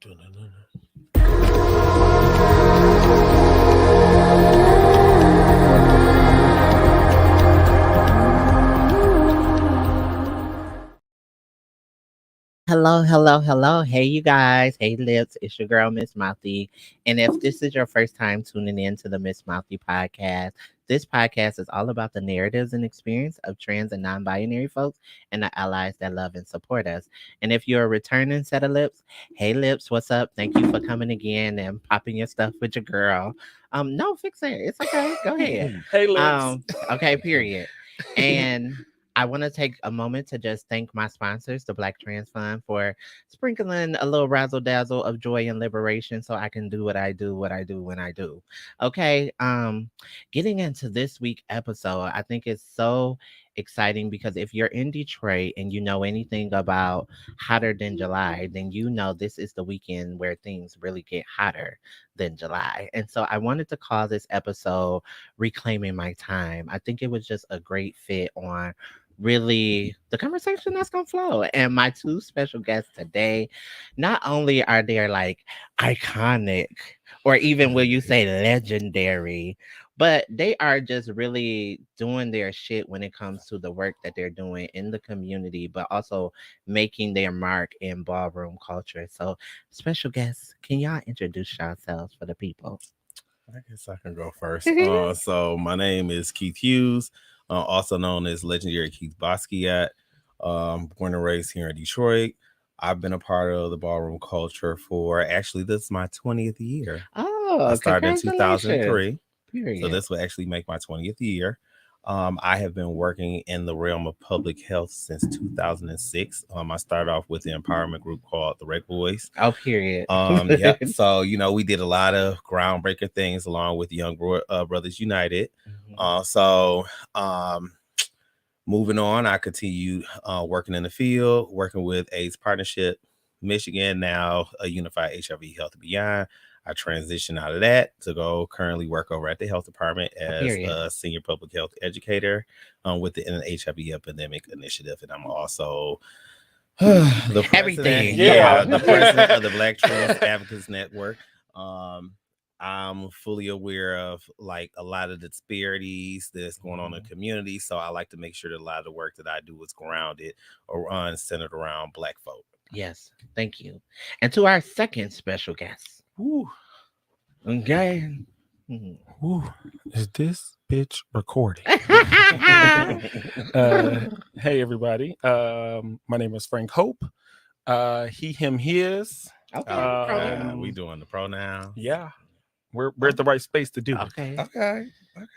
Hello, hello, hello. Hey, you guys. Hey, Lips. It's your girl, Miss Mouthy. And if this is your first time tuning in to the Miss Mouthy podcast, this podcast is all about the narratives and experience of trans and non binary folks and the allies that love and support us. And if you're a returning set of Lips, hey, Lips, what's up? Thank you for coming again and popping your stuff with your girl. No, fix it. It's okay. Go ahead. Hey, Lips. Okay, period. And I want to take a moment to just thank my sponsors, the Black Trans Fund, for sprinkling a little razzle dazzle of joy and liberation so I can do what I do, when I do. Okay. Getting into this week episode, I think it's so exciting because if you're in Detroit and you know anything about hotter than July, then you know this is the weekend where things really get hotter than July. And so I wanted to call this episode Reclaiming My Time. I think it was just a great fit on really the conversation that's gonna flow. And my two special guests today, not only are they like iconic or even will you say legendary, but they are just really doing their shit when it comes to the work that they're doing in the community, but also making their mark in ballroom culture. So, special guests, can y'all introduce yourselves for the people? I guess I can go first. So my name is Keith Hughes, also known as Legendary Keith Basquiat. Born and raised here in Detroit. I've been a part of the ballroom culture for actually this is my 20th year. Oh, I started in congratulations. 2003, Period. so this will actually make my 20th year. I have been working in the realm of public health since 2006. I started off with the empowerment group called the Rec Boys. Oh, period. Yeah. So, we did a lot of groundbreaker things along with Young Brothers United. Moving on, I continued working in the field, working with AIDS Partnership Michigan, now a Unified HIV Health and Beyond. I transitioned out of that to go currently work over at the health department as a senior public health educator with the HIV epidemic initiative. And I'm also the president, the president of the Black Trans Advocates Network. I'm fully aware of like a lot of the disparities that's going on in the community. So I like to make sure that a lot of the work that I do is grounded or centered around Black folk. Yes, thank you. And to our second special guest. Ooh. Okay. Ooh. Is this bitch recording? Hey, everybody. My name is Frank Hope. He, him, his. Okay. We doing the pronouns. Yeah. We're at the right space to do it. Okay.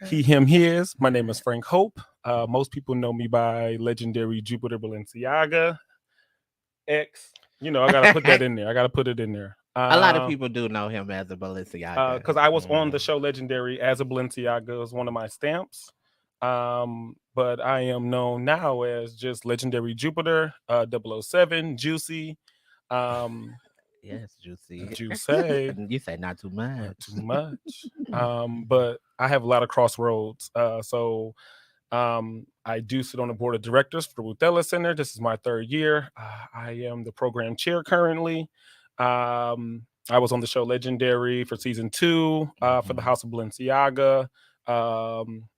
He, him, his. My name is Frank Hope. Most people know me by legendary Jupiter Balenciaga X. I gotta put that in there. I gotta put it in there. A lot of people do know him as a Balenciaga. Because I was on the show Legendary as a Balenciaga as one of my stamps. But I am known now as just Legendary Jupiter, 007, Juicy. Yes, Juicy. Juicy. You say not too much. Not too much. But I have a lot of crossroads. So I do sit on the board of directors for the Ruthella Center. This is my third year. I am the program chair currently. I was on the show Legendary for season 2 for the House of Balenciaga.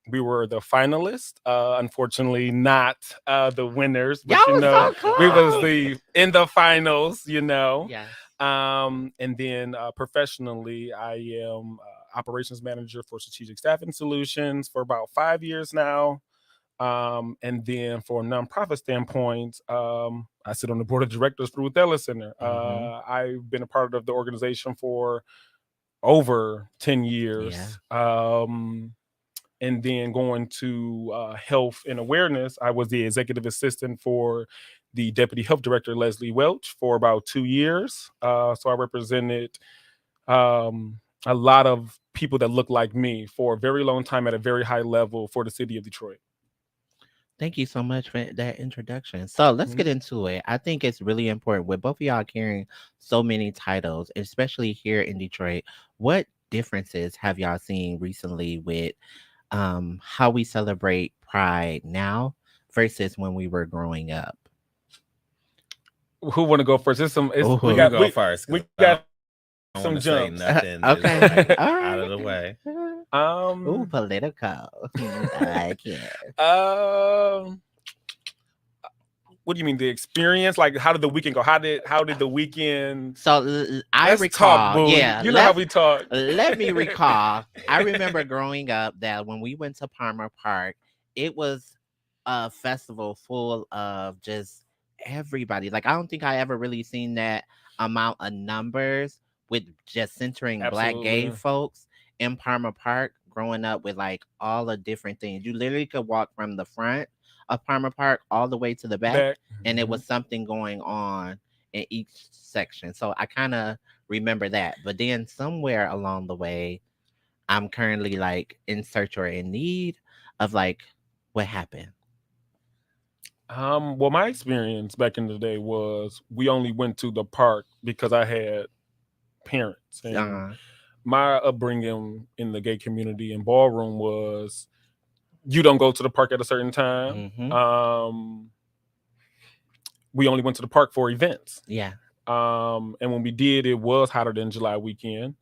We were the finalists. Unfortunately, not the winners. But so close. We was in the finals. Yeah. And then professionally, I am operations manager for Strategic Staffing Solutions for about 5 years now. And then for a nonprofit standpoint, I sit on the board of directors for Ruthella Center. I've been a part of the organization for over 10 years. Yeah. And then going to health and awareness, I was the executive assistant for the deputy health director, Leslie Welch, for about 2 years. So I represented a lot of people that look like me for a very long time at a very high level for the city of Detroit. Thank you so much for that introduction. So let's get into it. I think it's really important with both of y'all carrying so many titles, especially here in Detroit. What differences have y'all seen recently with how we celebrate Pride now versus when we were growing up? Who want to go first? It's some. It's we Ooh. You got go first, we 'cause got I some don't want to jumps. say nothing that's Okay. like All out of right. the way. Ooh, Um. political. I like it. Um. What do you mean the experience? Like, how did the weekend go? How did the weekend? So I Let's talk, recall, boo. yeah, You know how we talk. let me recall. I remember growing up that when we went to Palmer Park, it was a festival full of just everybody. Like I don't think I ever really seen that amount of numbers with just centering black gay Absolutely. folks in Palmer Park growing up with like all the different things. You literally could walk from the front of Palmer Park all the way to the back Back. and it Mhm. was something going on in each section. So I kind of remember that. But then somewhere along the way, I'm currently like in search or in need of like what happened. Well, my experience back in the day was we only went to the park because I had parents, and Uh, my upbringing in the gay community and ballroom was you don't go to the park at a certain time. mm-hmm. We only went to the park for events. Yeah. And when we did, it was hotter than July weekend,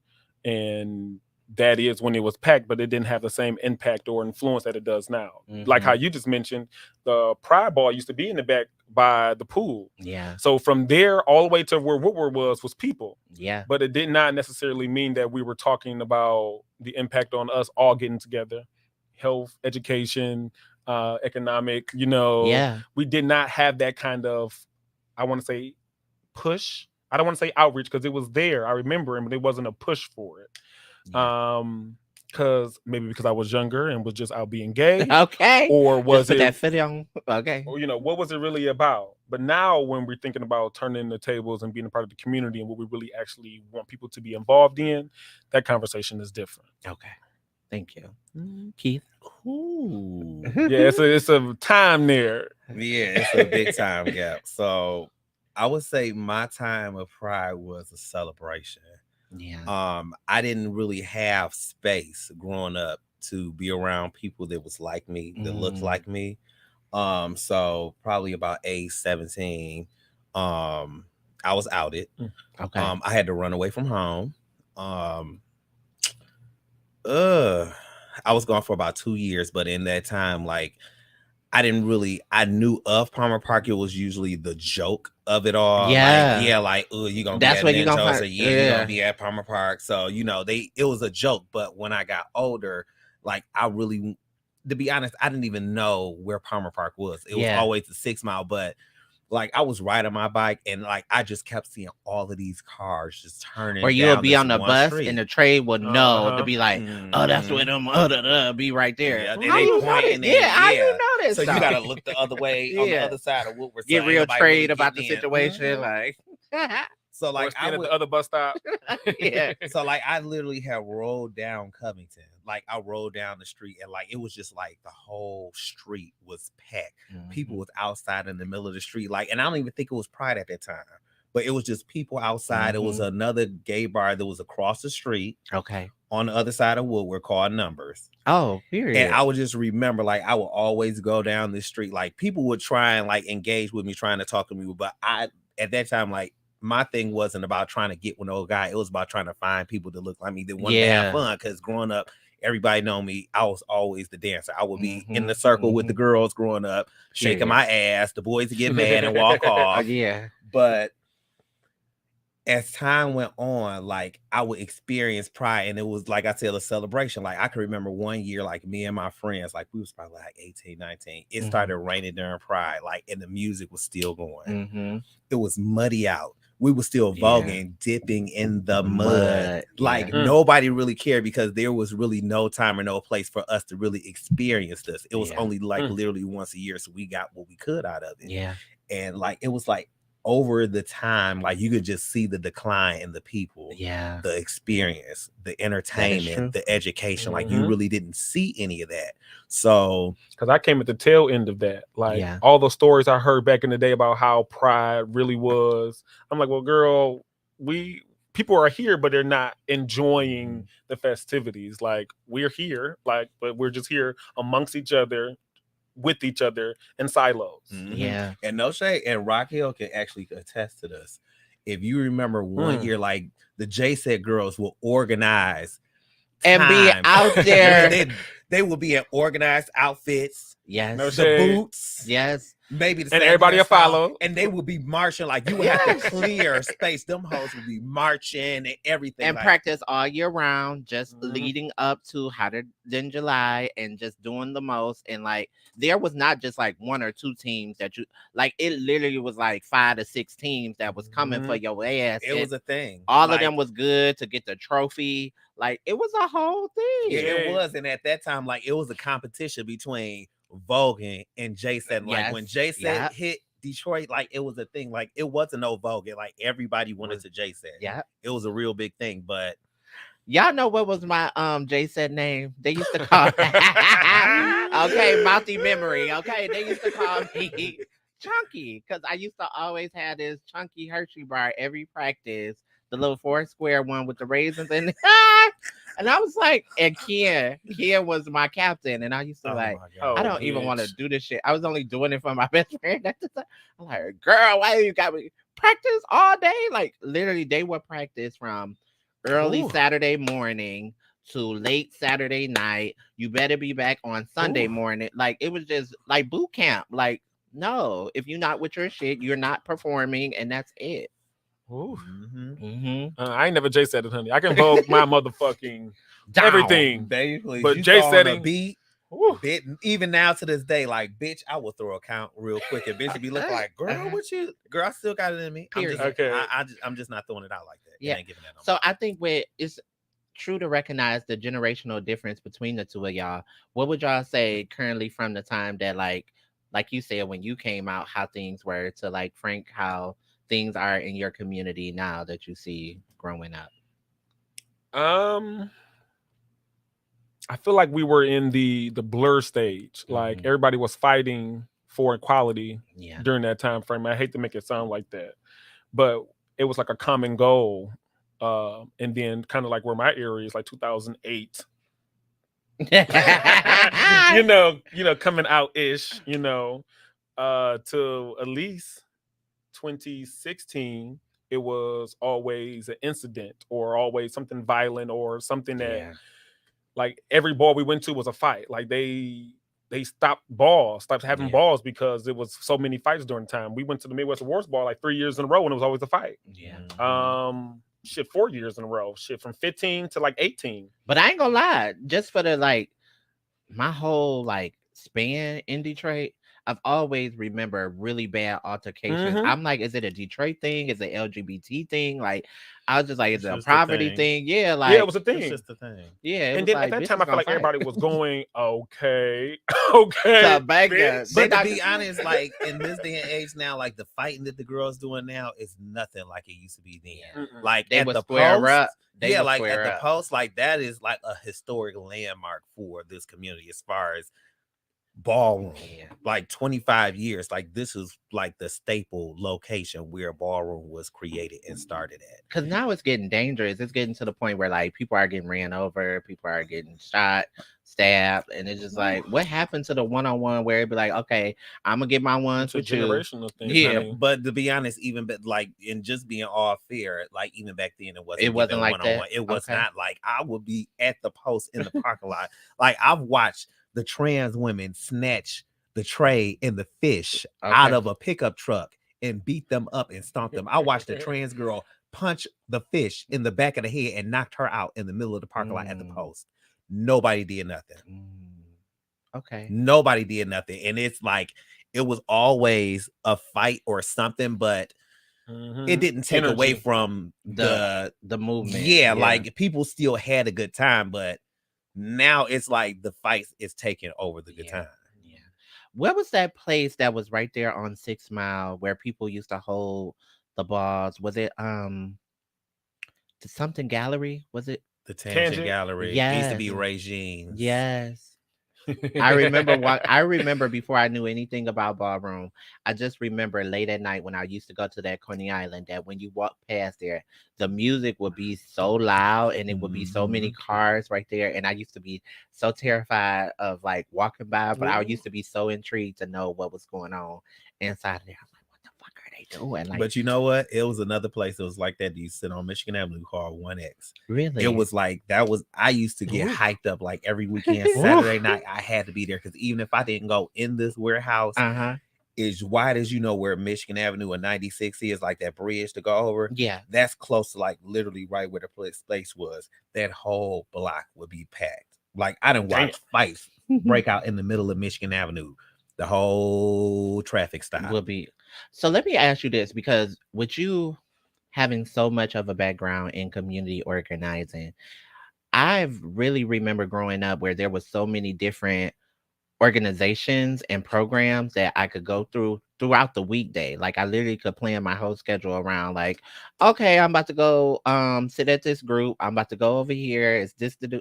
and that is when it was packed, but it didn't have the same impact or influence that it does now. Like Mm-hmm. how you just mentioned, the Pride Ball used to be in the back by the pool. Yeah. So from there all the way to where Woodward was people. Yeah. But it did not necessarily mean that we were talking about the impact on us all getting together, health, education, economic. Yeah. We did not have that kind of, I want to say, push. I don't want to say outreach because it was there. I remember it, but it wasn't a push for it. Yeah. Because I was younger and was just out being gay, Okay. or Just was put it, that fit on. Okay. or, what was it really about? But now, when we're thinking about turning the tables and being a part of the community and what we really actually want people to be involved in, that conversation is different. Okay. Thank you. Keith. Ooh. Yeah, it's a time there. Yeah, it's a big time gap. So I would say my time of pride was a celebration. Yeah. I didn't really have space growing up to be around people that was like me, that looked Mm. like me. So probably about age 17, I was outed. Okay. I had to run away from home. Um, uh, I was gone for about 2 years, but in that time, like I knew of Palmer Park. It was usually the joke of it all. Like, Yeah. yeah, like, oh, you gonna be That's at where you gonna Ninjas, or find. yeah, you gonna Yeah. be at Palmer Park. So, it was a joke. But when I got older, like to be honest, I didn't even know where Palmer Park was. It was Yeah. always the 6 mile, but like I was riding my bike and like I just kept seeing all of these cars just Or turning you'll down be this on the one bus and street. the trade will know to Uh-huh. be like, oh, that's where Mhm. them be right there. Yeah, How they you know pointing this? Yeah, and how you yeah. know this So you stuff? gotta look the other way on the Yeah. other side of Woodward. So Get ain't real nobody really trade about the getting in. situation. Mhm. Like, So Or like I stand at would the other bus stop. yeah. so like I literally have rolled down Covington. Like I rolled down the street and like it was just like the whole street was packed. People Mhm. was outside in the middle of the street. Like, and I don't even think it was Pride at that time. But it was just people outside. It was Mhm. another gay bar that was across the street Okay. on the other side of Woodward called Numbers. Oh, And period. I would just remember, like, I would always go down this street. Like, people would try and like engage with me, trying to talk to me. But I, at that time, like, my thing wasn't about trying to get with no guy. It was about trying to find people that looked like me that wanted to have Yeah. fun. Because growing up, everybody know me. I was always the dancer. I would be in the Mhm. circle with the girls growing up, shaking Period. my ass. The boys would get mad and walk Oh off. yeah. But as time went on, like I would experience pride, and it was like I said, a celebration. Like I can remember one year, like me and my friends, like we was probably like 18, 19. It started raining during pride, like, and the music was still going. Mm-hmm. It was muddy out. We were still Yeah. voguing, dipping in the mud. Like Yeah. nobody really cared because there was really no time or no place for us to really experience this. It was Yeah. only like literally once a year, so we got what we could out of it. Yeah. And like it was like over the time, like you could just see the decline in the people, Yeah. the experience, the true. entertainment, the education. Like you Mhm. really didn't see any of that. So Because I came at the tail end of that. Like Yeah. all the stories I heard back in the day about how pride really was. I'm like, well, girl, people are here, but they're not enjoying the festivities. Like we're here, like, but we're just here amongst each other, with each other in silos. Yeah. And no shade, and Rock Hill can actually attest to this. If you remember one year, like the J Set girls will organize and be time. out there. They will be in organized outfits. Yes. No The shade. boots. Yes. Maybe the And same everybody will hairstyle, follow. and they will be marching like you would have to clear space. Them hoes will be marching and everything. And like, practice all year round, just leading up to Hotter Than July, and just doing the most. And like, there was not just like one or two teams that you like. It literally was like 5 to 6 teams that was coming for your ass. it was a thing. All like, of them was good to get the trophy. Like, it was a whole thing. Yeah, it was. And at that time, like, it was a competition between Vogue and J7. Like, when J7 hit Detroit, like, it was a thing. Like, it wasn't no Vogue. Like, everybody wanted to J7. Yeah. It was a real big thing. But y'all know what was my J7 name? They used to call okay, Mouthy memory. Okay, they used to call me Chunky, because I used to always have this chunky Hershey bar every practice, the little 4 square one with the raisins in it. And I was like, and Ken was my captain, and I used to I don't even want to do this shit. I was only doing it for my best friend at the time. I'm like, girl, why you got me practice all day? Like, literally, they would practice from early Saturday morning to late Saturday night. You better be back on Sunday morning. Like, it was just like boot camp. Like, no, if you're not with your shit, you're not performing, and that's it. I ain't never J set it, honey. I can vogue my motherfucking everything, basically. But J setting beat. Even now to this day, like, bitch, I will throw a count real quick, and bitch be looking like, girl, what you? Girl, I still got it in me. Period. I'm just not throwing it out like that. Yeah. Ain't giving that no so I think it's true to recognize the generational difference between the two of y'all. What would y'all say currently from the time that like you said when you came out, how things were, to like Frank, how things are in your community now that you see growing up? I feel like we were in the blur stage. Like, everybody was fighting for equality during that time frame. I hate to make it sound like that, but it was like a common goal. And then kind of like where my area is, like 2008. you know, coming out ish, to at least 2016, it was always an incident or always something violent or something that like every ball we went to was a fight. Like they stopped having balls because there was so many fights during the time. We went to the Midwest Awards Ball like 3 years in a row and it was always a fight. 4 years in a row. From 15 to like 18. But I ain't gonna lie, just for the like my whole like span in Detroit, I've always remember really bad altercations. I'm like, is it a Detroit thing? Is it LGBT thing? Like, I was just like, is it a poverty thing? Yeah, like, yeah, it was a thing. It's just a thing. Yeah, and then at that time, I felt like everybody was going, okay. But to be honest, like in this day and age now, like the fighting that the girls doing now is nothing like it used to be then. Like they at would the square post, up. like at the post, like that is like a historic landmark for this community as far as ballroom. Like 25 years, like this is like the staple location where ballroom was created and started at. Because now it's getting dangerous. It's getting to the point where like people are getting ran over, people are getting shot, stabbed, and it's just like, what happened to the one-on-one where it'd be like, okay, I'm gonna get my ones with you. Generational thing. Yeah, but to be honest, even like in just being all fair, like even back then it wasn't like one-on-one. It was not like I would be at the post in the parking lot. Like I've watched the trans women snatch the tray and the fish out of a pickup truck and beat them up and stomp them. I watched the trans girl punch the fish in the back of the head and knocked her out in the middle of the parking lot at the post. Nobody did nothing. Nobody did nothing. And it's like, it was always a fight or something, but it didn't take away from the movement. Yeah, like people still had a good time, but now it's like the fight is taking over the good time. Yeah. Where was that place that was right there on 6 Mile where people used to hold the balls? Was it the something gallery? Was it the Tangent Gallery? Yes. It used to be Regine's. Yes. I remember before I knew anything about ballroom. I just remember late at night when I used to go to that Coney Island that when you walk past there, the music would be so loud and it would be so many Mhm. cars right there. And I used to be so terrified of like walking by, but I Ooh. used to be so intrigued to know what was going on inside of there. I'm like, what the fuck are they doing? Like, But you know what? It was another place that was like that. You sit on Michigan Avenue called 1X. It really? was like that was I used to get Ooh. hyped up like every weekend, Ooh. Saturday night. I had to be there because even if I didn't go in this warehouse, Uh-huh. as wide as you know where Michigan Avenue and 96 is, like that bridge to go over, Yeah. that's close to like literally right where the place was. That whole block would be packed. Like I didn't Damn. watch fights break out in the middle of Michigan Avenue. The whole traffic stop. Will be. So let me ask you this because with you having so much of a background in community organizing, I've really remember growing up where there was so many different organizations and programs that I could go through throughout the weekday. Like I literally could plan my whole schedule around like, okay, I'm about to go sit at this group. I'm about to go over here. Is this to do?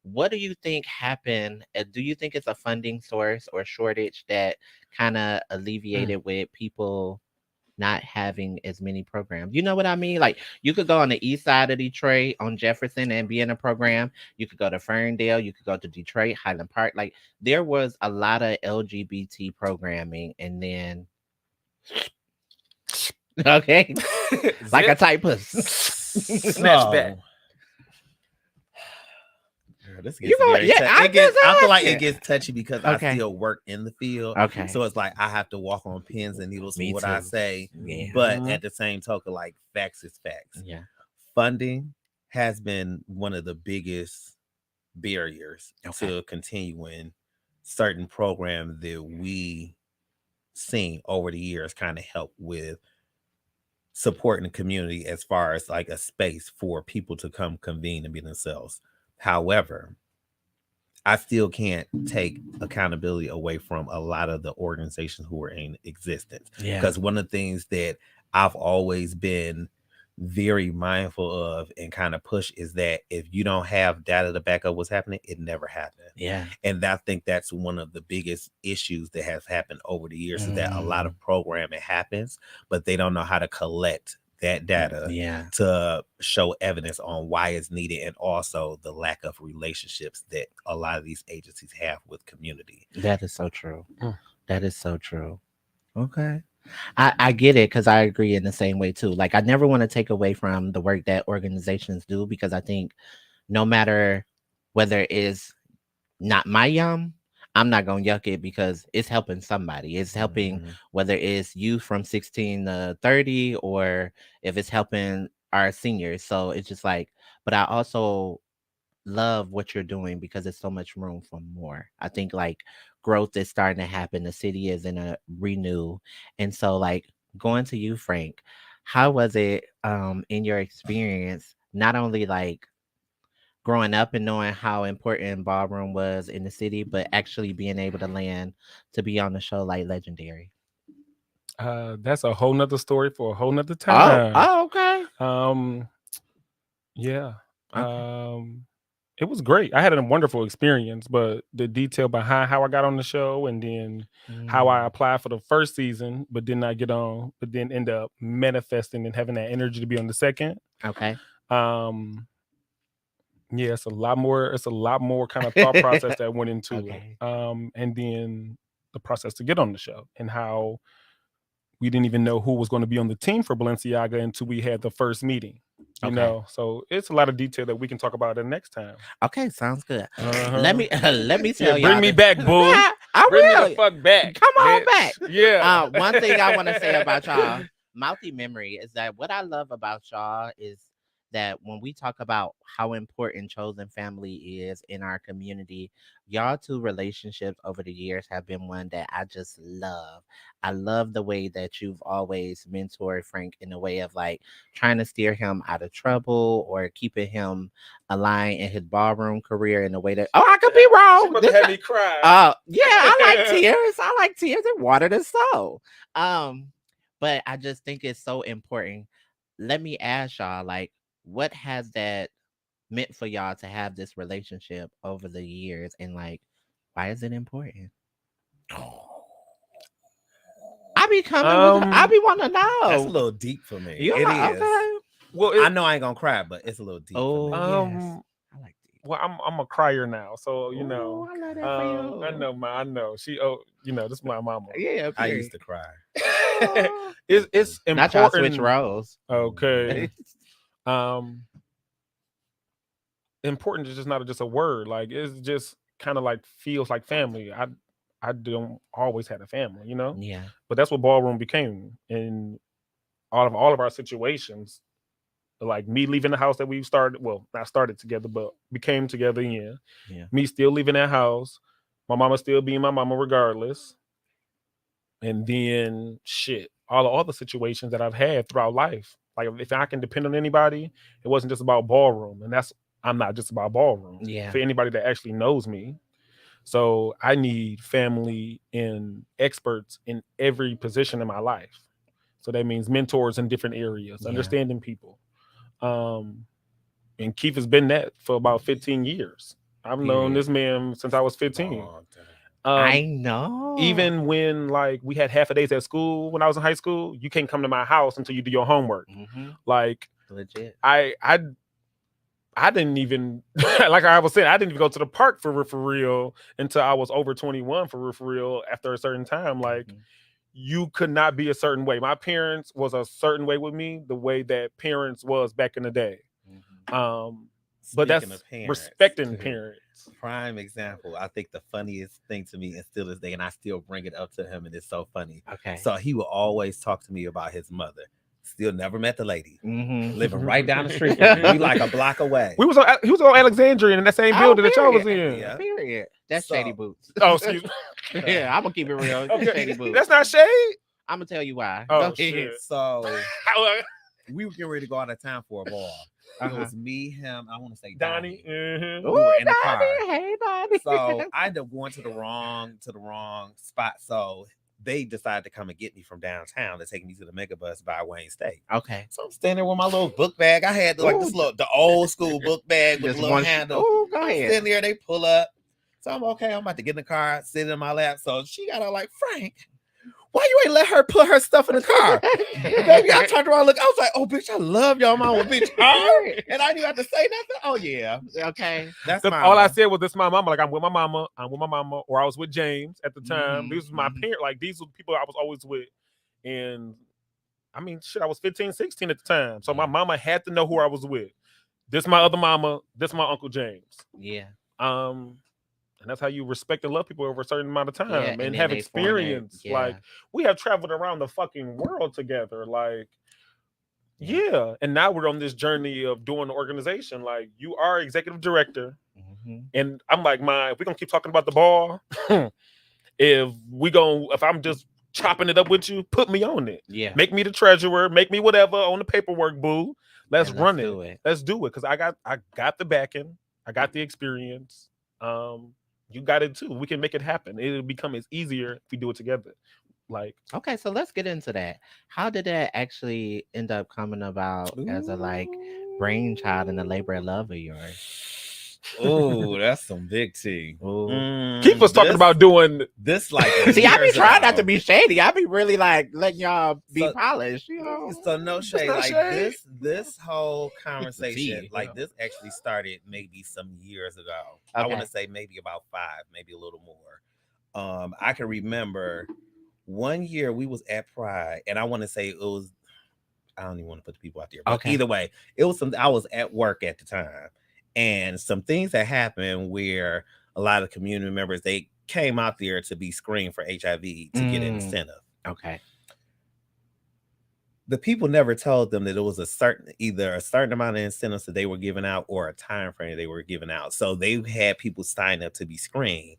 What do you think happened? Do you think it's a funding source or shortage that kind of Mm. alleviated with people not having as many programs? You know what I mean? Like you could go on the east side of Detroit on Jefferson and be in a program. You could go to Ferndale, you could go to Detroit, Highland Park. Like there was a lot of LGBT programming and then okay, like a Zip. typus. Snatch back. So girl, this You gets go, very yeah, It I'm gets just I feel like it asking. gets touchy because I Okay. still work in the field. Okay. So it's like I have to walk on pins and needles for Me what I too. say. Yeah. But Mhm. at the same token, like facts is facts. Yeah. Funding has been one of the biggest barriers Okay. to continuing certain programs that we seen over the years kind of help with supporting the community as far as like a space for people to come convene and be themselves. However, I still can't take accountability away from a lot of the organizations who are in existence. Yeah. Because one of the things that I've always been very mindful of and kind of push is that if you don't have data to back up what's happening, it never happened. Yeah. And I think that's one of the biggest issues that has happened over the years is that a lot Mm, of programming happens, but they don't know how to collect that data yeah. to show evidence on why it's needed and also the lack of relationships that a lot of these agencies have with community. That is so true. Mm. That is so true. Okay. I get it because I agree in the same way too. Like I never want to take away from the work that organizations do because I think no matter whether it's not my yum, I'm not gonna yuck it because it's helping somebody. It's helping Mhm. whether it's you from 16 to 30 or if it's helping our seniors. So it's just like, but I also love what you're doing because there's so much room for more. I think like growth is starting to happen. The city is in a renew. And so like going to you, Frank, how was it in your experience, not only like growing up and knowing how important ballroom was in the city, but actually being able to land to be on the show like Legendary? That's a whole nother story for a whole nother Oh, time. oh, okay. Um, yeah. Okay. Um, it was great. I had a wonderful experience, but the detail behind how I got on the show and then how I Mm, applied for the first season, but did not get on, but then end up manifesting and having that energy to be on the second. okay. Um, yeah, it's a lot more kind of thought process that went into it. Okay. And then the process to get on the show and how we didn't even know who was going to be on the team for Balenciaga until we had the first meeting. You Okay. know, so it's a lot of detail that we can talk about the next time. Okay, sounds good. Let Uh-huh. me let me Yeah, tell bring y'all me this. back, boo. I Bring me the will. fuck back, Come on back. bitch. Yeah. One thing I want to say about y'all, Mouthy Memory, is that what I love about y'all is that when we talk about how important chosen family is in our community, y'all two relationships over the years have been one that I just love. I love the way that you've always mentored Frank in a way of like trying to steer him out of trouble or keeping him aligned in his ballroom career in a way that I could be She wrong. about to have me cry. Yeah, I like tears. I like tears and water the soul. Um, but I just think it's so important. Let me ask y'all, like, what has that meant for y'all to have this relationship over the years, and like, Why is it important? I be coming with. I be want to That's a know. little deep for me. You It like is. okay? Well, I know I ain't gonna cry, but it's a little deep for Oh me. yes, I like these. well, I'm a crier now, so Oh, I love that for I you. know I know she. Oh, this is my mama. Yeah, I period. used to cry. Oh. It's Not y'all switch important. roles. Okay. Um, important is just not just a word. Like it's just kind of like feels like family. I don't always had a family, Yeah. but that's what ballroom became in all of our situations. Like me leaving the house that we started, well, not started together, but became together in. Yeah. Me still leaving that house, my mama still being my mama regardless, and then shit, all the situations that I've had throughout life. Like if I can depend on anybody, it wasn't just about ballroom, and that's I'm not just about ballroom. Yeah. For anybody that actually knows me, so I need family and experts in every position in my life. So that means mentors in different areas, Yeah. understanding people. Um, and Keith has been that for about 15 years. I've known Period. this man since I was 15. Long time. I Um, know. even when like we had half a days at school when I was in high school, you can't come to my house until you do your homework. Mm-hmm. Like Legit. I didn't even like I was saying, I didn't even go to the park for real until I was over 21 for real after a certain time. Like Mhm. you could not be a certain way. My parents was a certain way with me, the way that parents was back in the day. Mhm. But Speaking that's of parents, respecting parents. prime example. I think the funniest thing to me and still this day, and I still bring it up to him, and it's so funny. Okay. So he will always talk to me about his mother. Still never met the lady. Mm-hmm. Living right down the street from me. We like a block away. He was on Alexandria in that same building that y'all was in. Yeah. Period. That's So- shady boots. Oh, excuse me. Yeah, I'm gonna keep it real. That's Okay, shady boots. that's not shade. I'm gonna tell you why. Oh, Go ahead. shit. So we were getting ready to go out of town for a ball. It Uh-huh. was me, him, I want to say Donnie. Donnie. Mhm. We were in the Donnie. car. Hey, Donnie. So I ended up going to the wrong spot. So they decided to come and get me from downtown to take me to the mega bus by Wayne State. Okay. So I'm standing there with my little book bag. I had like this little the old school book bag with Just the little one. handle. Oh, go I'm ahead. standing there, they pull up. So I'm okay. I'm about to get in the car, sit in my lap. So she got out like, Frank, why you ain't let her put her stuff in the car? Baby, I turned around, look, I was like, oh, bitch, I love y'all mama, bitch. Her? And I didn't even have to say nothing. Oh, yeah. Okay. That's All I mama. said was this my mama. Like I'm with my mama. or I was with James at the time. Mhm, These was my mhm. parent. Like these were the people I was always with. And I mean, shit, I was 15, 16 at the time. So my Yeah. mama had to know who I was with. This my other mama. This my Uncle James. Yeah. And that's how you respect and love people over a certain amount of time Yeah, and and then have they form their- experience. yeah. Like we have traveled around the fucking world together. Like, Yeah. yeah. And now we're on this journey of doing the organization. Like you are executive director. Mhm. And I'm like, if we're gonna keep talking about the ball, if I'm just chopping it up with you, put me on it. Yeah. Make me the treasurer, make me whatever on the paperwork, boo. Let's And run let's it. do it. Let's do it. Cause I got the backing, I got the experience. You got it too. We can make it happen. It'll become as easier if we do it together. Like Okay, so let's get into that. How did that actually end up coming about as a brainchild and a labor of love of yours? Oh, that's some big tea. Ooh. Keith was talking about doing this like See, I be years trying ago. not to be shady. I be really like letting y'all be So- polished, you know. So no shade. not Like shade. this whole conversation, tea. like this actually started maybe some years ago. I want to say maybe about 5, maybe a little more. I can remember one year we was at Pride, and I want to say it was. I don't even want to put the people out there, but Okay. either way, it was some. I was at work at the time, and some things that happened where a lot of community members they came out there to be screened for HIV to get an incentive. Okay. The people never told them that it was either a certain amount of incentives that they were giving out or a time frame they were giving out. So they had people sign up to be screened.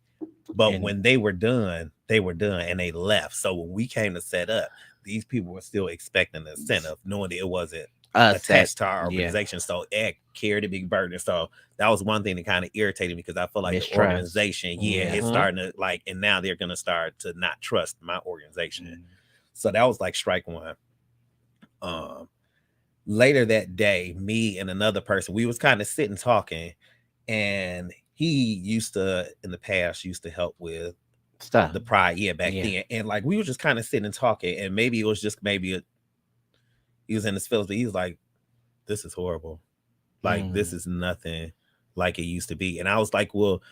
But when they were done and they left. So when we came to set up, these people were still expecting the incentive, knowing that it wasn't attached to our organization. So it carried a big burden. So that was one thing that kind of irritated me because I feel like the organization, it's starting to like, and now they're gonna start to not trust my organization. So that was like strike one. Later that day, me and another person, we was kind of sitting talking, and he used to in the past used to help with Stuff. the pride, yeah, back Yeah. then. And like we were just kind of sitting and talking, and maybe it was just he was in his feelings, but he was like, "This is horrible. Like this Mm. is nothing like it used to be." And I was like, "Well,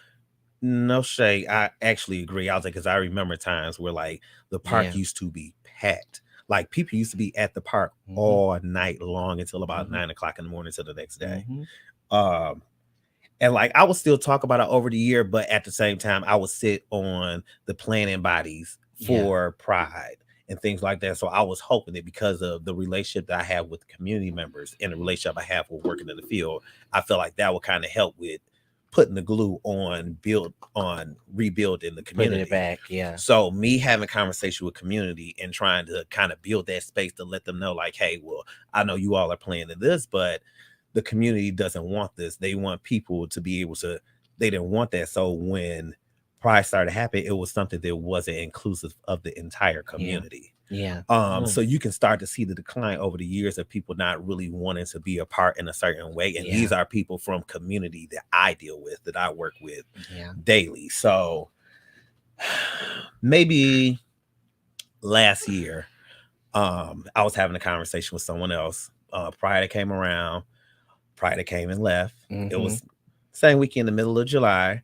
no shade. I actually agree." I was like, because I remember times where like the park Yeah. used to be packed. Like people used to be at the park Mm-hmm. all night long until about Mm-hmm. 9 o'clock in the morning to the next day. Mm-hmm. Um, and like I would still talk about it over the year, but at the same time, I would sit on the planning bodies Yeah. for Pride and things like that. So I was hoping that because of the relationship that I have with community members and the relationship I have with working in the field, I feel like that would kind of help with putting the glue on rebuilding the Put it community. back. Yeah. So me having conversation with community and trying to kind of build that space to let them know, like, hey, well, I know you all are playing in this, but the community doesn't want this. They want people to be able to. They didn't want that. So when Pride started happening, it was something that wasn't inclusive of the entire Yeah. community. Yeah. So you can start to see the decline over the years of people not really wanting to be a part in a certain way. And Yeah. these are people from community that I deal with, that I work with Yeah. daily. So maybe last year, I was having a conversation with someone else. Pride came around, Pride came and left. It Mm-hmm. was same week in the middle of July.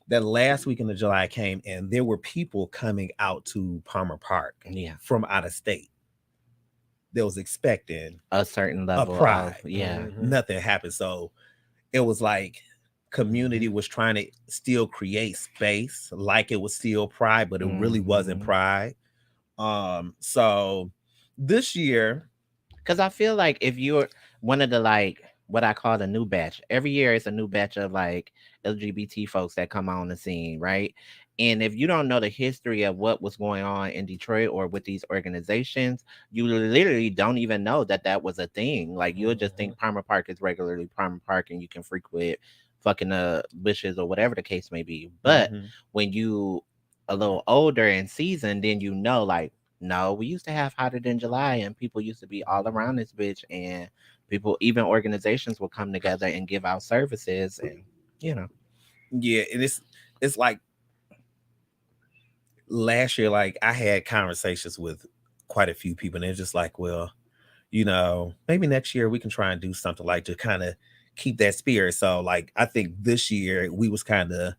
That last weekend of July came, and there were people coming out to Palmer Park Yeah. from out of state that was expecting A certain a level of pride. yeah. Nothing happened. So it was like community was trying to still create space like it was still pride, but it really wasn't Mm-hmm. pride. So this year, Because I feel like if you're one of the like what I call the new batch, every year it's a new batch of like LGBT folks that come on the scene, right? And if you don't know the history of what was going on in Detroit or with these organizations, you literally don't even know that that was a thing. Like you'll just think Palmer Park is regularly Palmer Park and you can frequent fucking bushes or whatever the case may be. But mhm. when you a little older and seasoned, then you know like no, we used to have hotter than July, and people used to be all around this bitch, and people, even organizations, will come together and give out services, and you know, Yeah, and it's like last year, like I had conversations with quite a few people, and they're just like, well, maybe next year we can try and do something like to kind of keep that spirit. So like I think this year we was kind of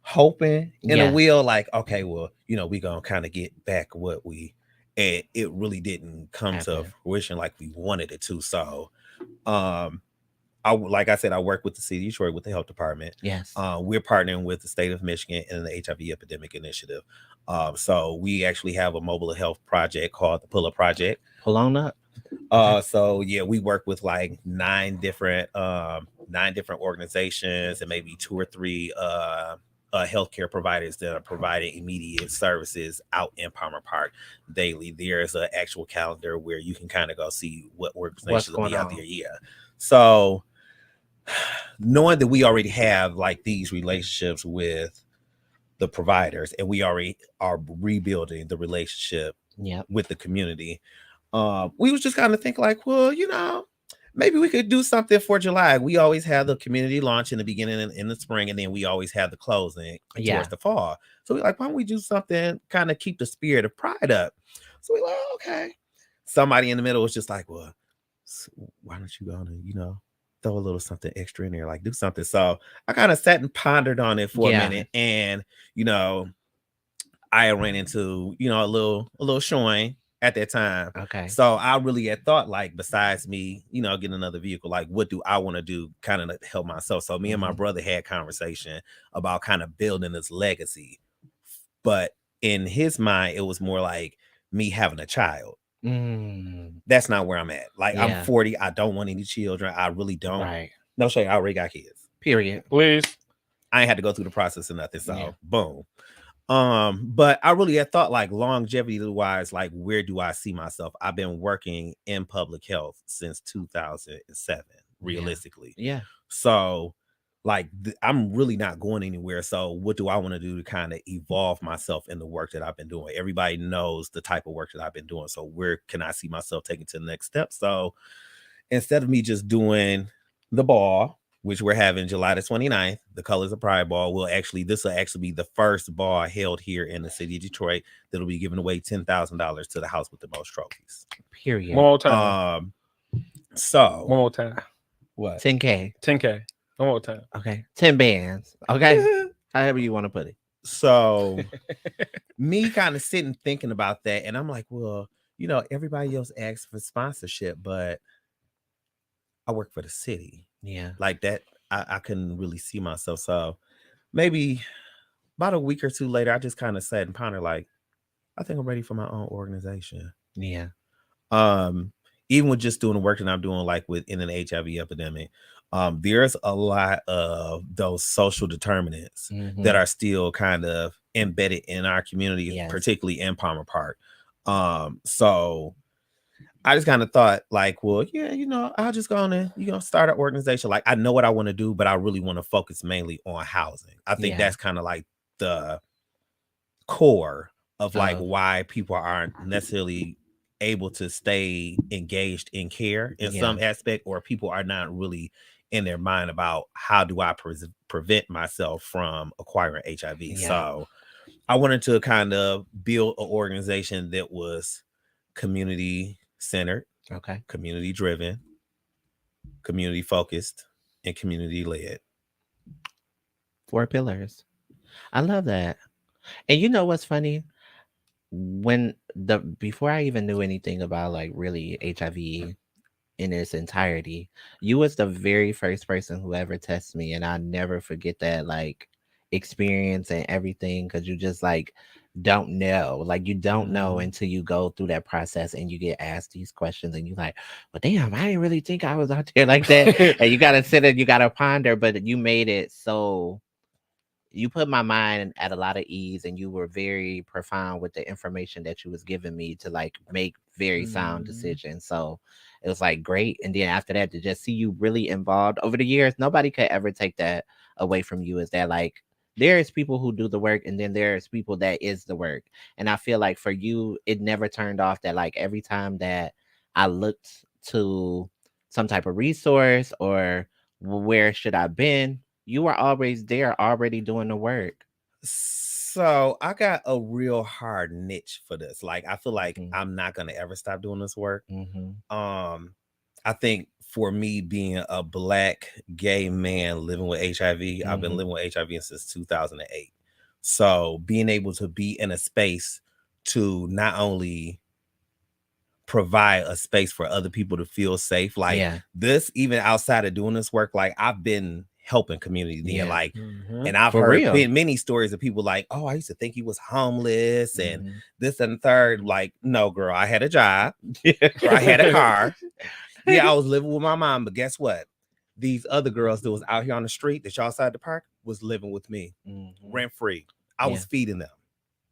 hoping in a yeah, wheel, like, okay, well, we gonna kind of get back what we and it really didn't come to happen. fruition like we wanted it to. So um like I said, I work with the city of Detroit with the health department. Yes, We're partnering with the state of Michigan and the HIV epidemic initiative. So we actually have a mobile health project called the Pull Up Project. pull on up. Okay. So yeah, we work with like nine different organizations and maybe two or three healthcare providers that are providing immediate services out in Palmer Park daily. There's an actual calendar where you can kind of go see what What's organizations will going be out on? there. Yeah. So knowing that we already have like these relationships with the providers and we already are rebuilding the relationship Yep. with the community, we was just kind of think like, well, maybe we could do something for July. We always have the community launch in the beginning and in the spring, and then we always have the closing Yeah. towards the fall. So we're like, why don't we do something kind of keep the spirit of pride up? So we're like, okay. Somebody in the middle was just like, well, why don't you go and, throw a little something extra in there, like do something. So I kind of sat and pondered on it for a Yeah. minute, and you know, I ran into, a little showing at that time. Okay. So I really had thought, like, besides me, getting another vehicle, like what do I want to do kind of to help myself? So me and my Mm-hmm. brother had conversation about kind of building this legacy. But in his mind, it was more like me having a child. Mm. That's not where I'm at. Like I'm Yeah. 40. I don't want any children. I really don't. Right. No shade, I already got kids. Period. Please. I ain't had to go through the process or nothing. Yeah. So boom. But I really had thought like longevity wise, like where do I see myself? I've been working in public health since 2007, Yeah. realistically. Yeah. So like I'm really not going anywhere. So what do I want to do to kind of evolve myself in the work that I've been doing? Everybody knows the type of work that I've been doing. So where can I see myself taking to the next step? So instead of me just doing the ball, which we're having July the 29th. The Colors of Pride Ball this will actually be the first ball held here in the city of Detroit that'll be giving away $10,000 to the house with the most trophies. Period. One more time. So One more time. what? 10K. 10K. One more time. Okay. 10 bands. Okay. However you want to put it. So me kind of sitting thinking about that, and I'm like, well, everybody else asks for sponsorship, but I work for the city. Yeah. Like that, I couldn't really see myself. So maybe about a week or two later, I just kind of sat and pondered, like, I think I'm ready for my own organization. Yeah. Even with just doing the work that I'm doing, like within an HIV epidemic, there's a lot of those social determinants that are still kind of embedded in our community, particularly in Palmer Park. So I just kind of thought, like, well, yeah, I'll just go on and start an organization. Like, I know what I want to do, but I really want to focus mainly on housing. I think that's kind of like the core of like why people aren't necessarily able to stay engaged in care in some aspect, or people are not really in their mind about how do I prevent myself from acquiring HIV. So I wanted to kind of build an organization that was community centered, community driven, community focused, and community led. 4 pillars. I love that. And you know what's funny? Before I even knew anything about like really HIV in its entirety, you was the very first person who ever tested me, and I never forget that like experience and everything, because you just like don't know, like you don't know until you go through that process and you get asked these questions and you like, well damn, I didn't really think I was out there like that. And you gotta sit and you gotta ponder, but you made it so you put my mind at a lot of ease, and you were very profound with the information that you was giving me to like make very sound decisions. So it was like great. And then after that, to just see you really involved over the years, nobody could ever take that away from you. Is that like there is people who do the work, and then there's people that is the work. And I feel like for you, it never turned off. That like every time that I looked to some type of resource or where should I been, you were always there, already doing the work. So I got a real hard niche for this. Like, I feel like I'm not gonna ever stop doing this work. I think for me, being a Black gay man living with HIV, I've been living with HIV since 2008. So being able to be in a space to not only provide a space for other people to feel safe, like this, even outside of doing this work, like I've been helping community then, like, and I've heard many stories of people like, oh, I used to think he was homeless and this and the third. Like, no, girl, I had a job, I had a car. I was living with my mom, but guess what? These other girls that was out here on the street that y'all outside the park was living with me, rent free. I was feeding them.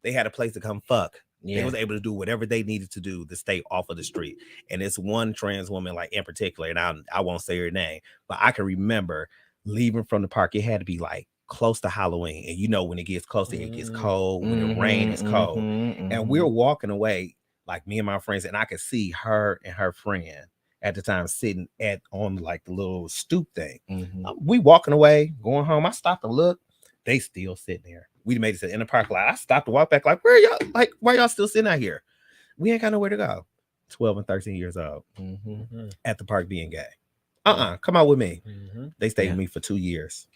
They had a place to come fuck. They was able to do whatever they needed to do to stay off of the street. And it's one trans woman, like in particular, and I won't say her name, but I can remember leaving from the park. It had to be like close to Halloween. And when it gets closer, it gets cold. When it rains, it's cold. And we were walking away, like me and my friends, and I could see her and her friend at the time sitting on like the little stoop thing. We walking away, going home. I stopped and looked. They still sitting there. We made it in the park lot. I stopped to walk back, like, where y'all? Like, why y'all still sitting out here? We ain't got nowhere to go. 12 and 13 years old at the park being gay. Come out with me. They stayed with me for 2 years.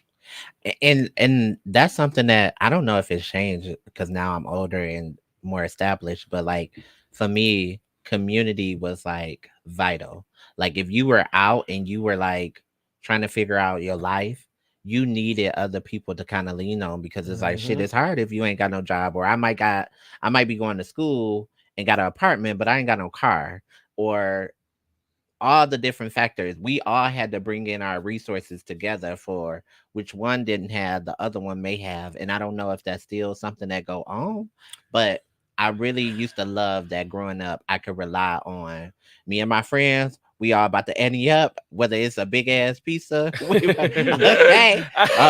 And that's something that I don't know if it's changed because now I'm older and more established, but like for me, community was like vital. Like if you were out and you were like trying to figure out your life, you needed other people to kind of lean on, because it's like shit, it's hard if you ain't got no job, or I might be going to school and got an apartment, but I ain't got no car, or all the different factors. We all had to bring in our resources together for which one didn't have, the other one may have. And I don't know if that's still something that go on, but I really used to love that growing up. I could rely on me and my friends. We all about to ante up, whether it's a big ass pizza, a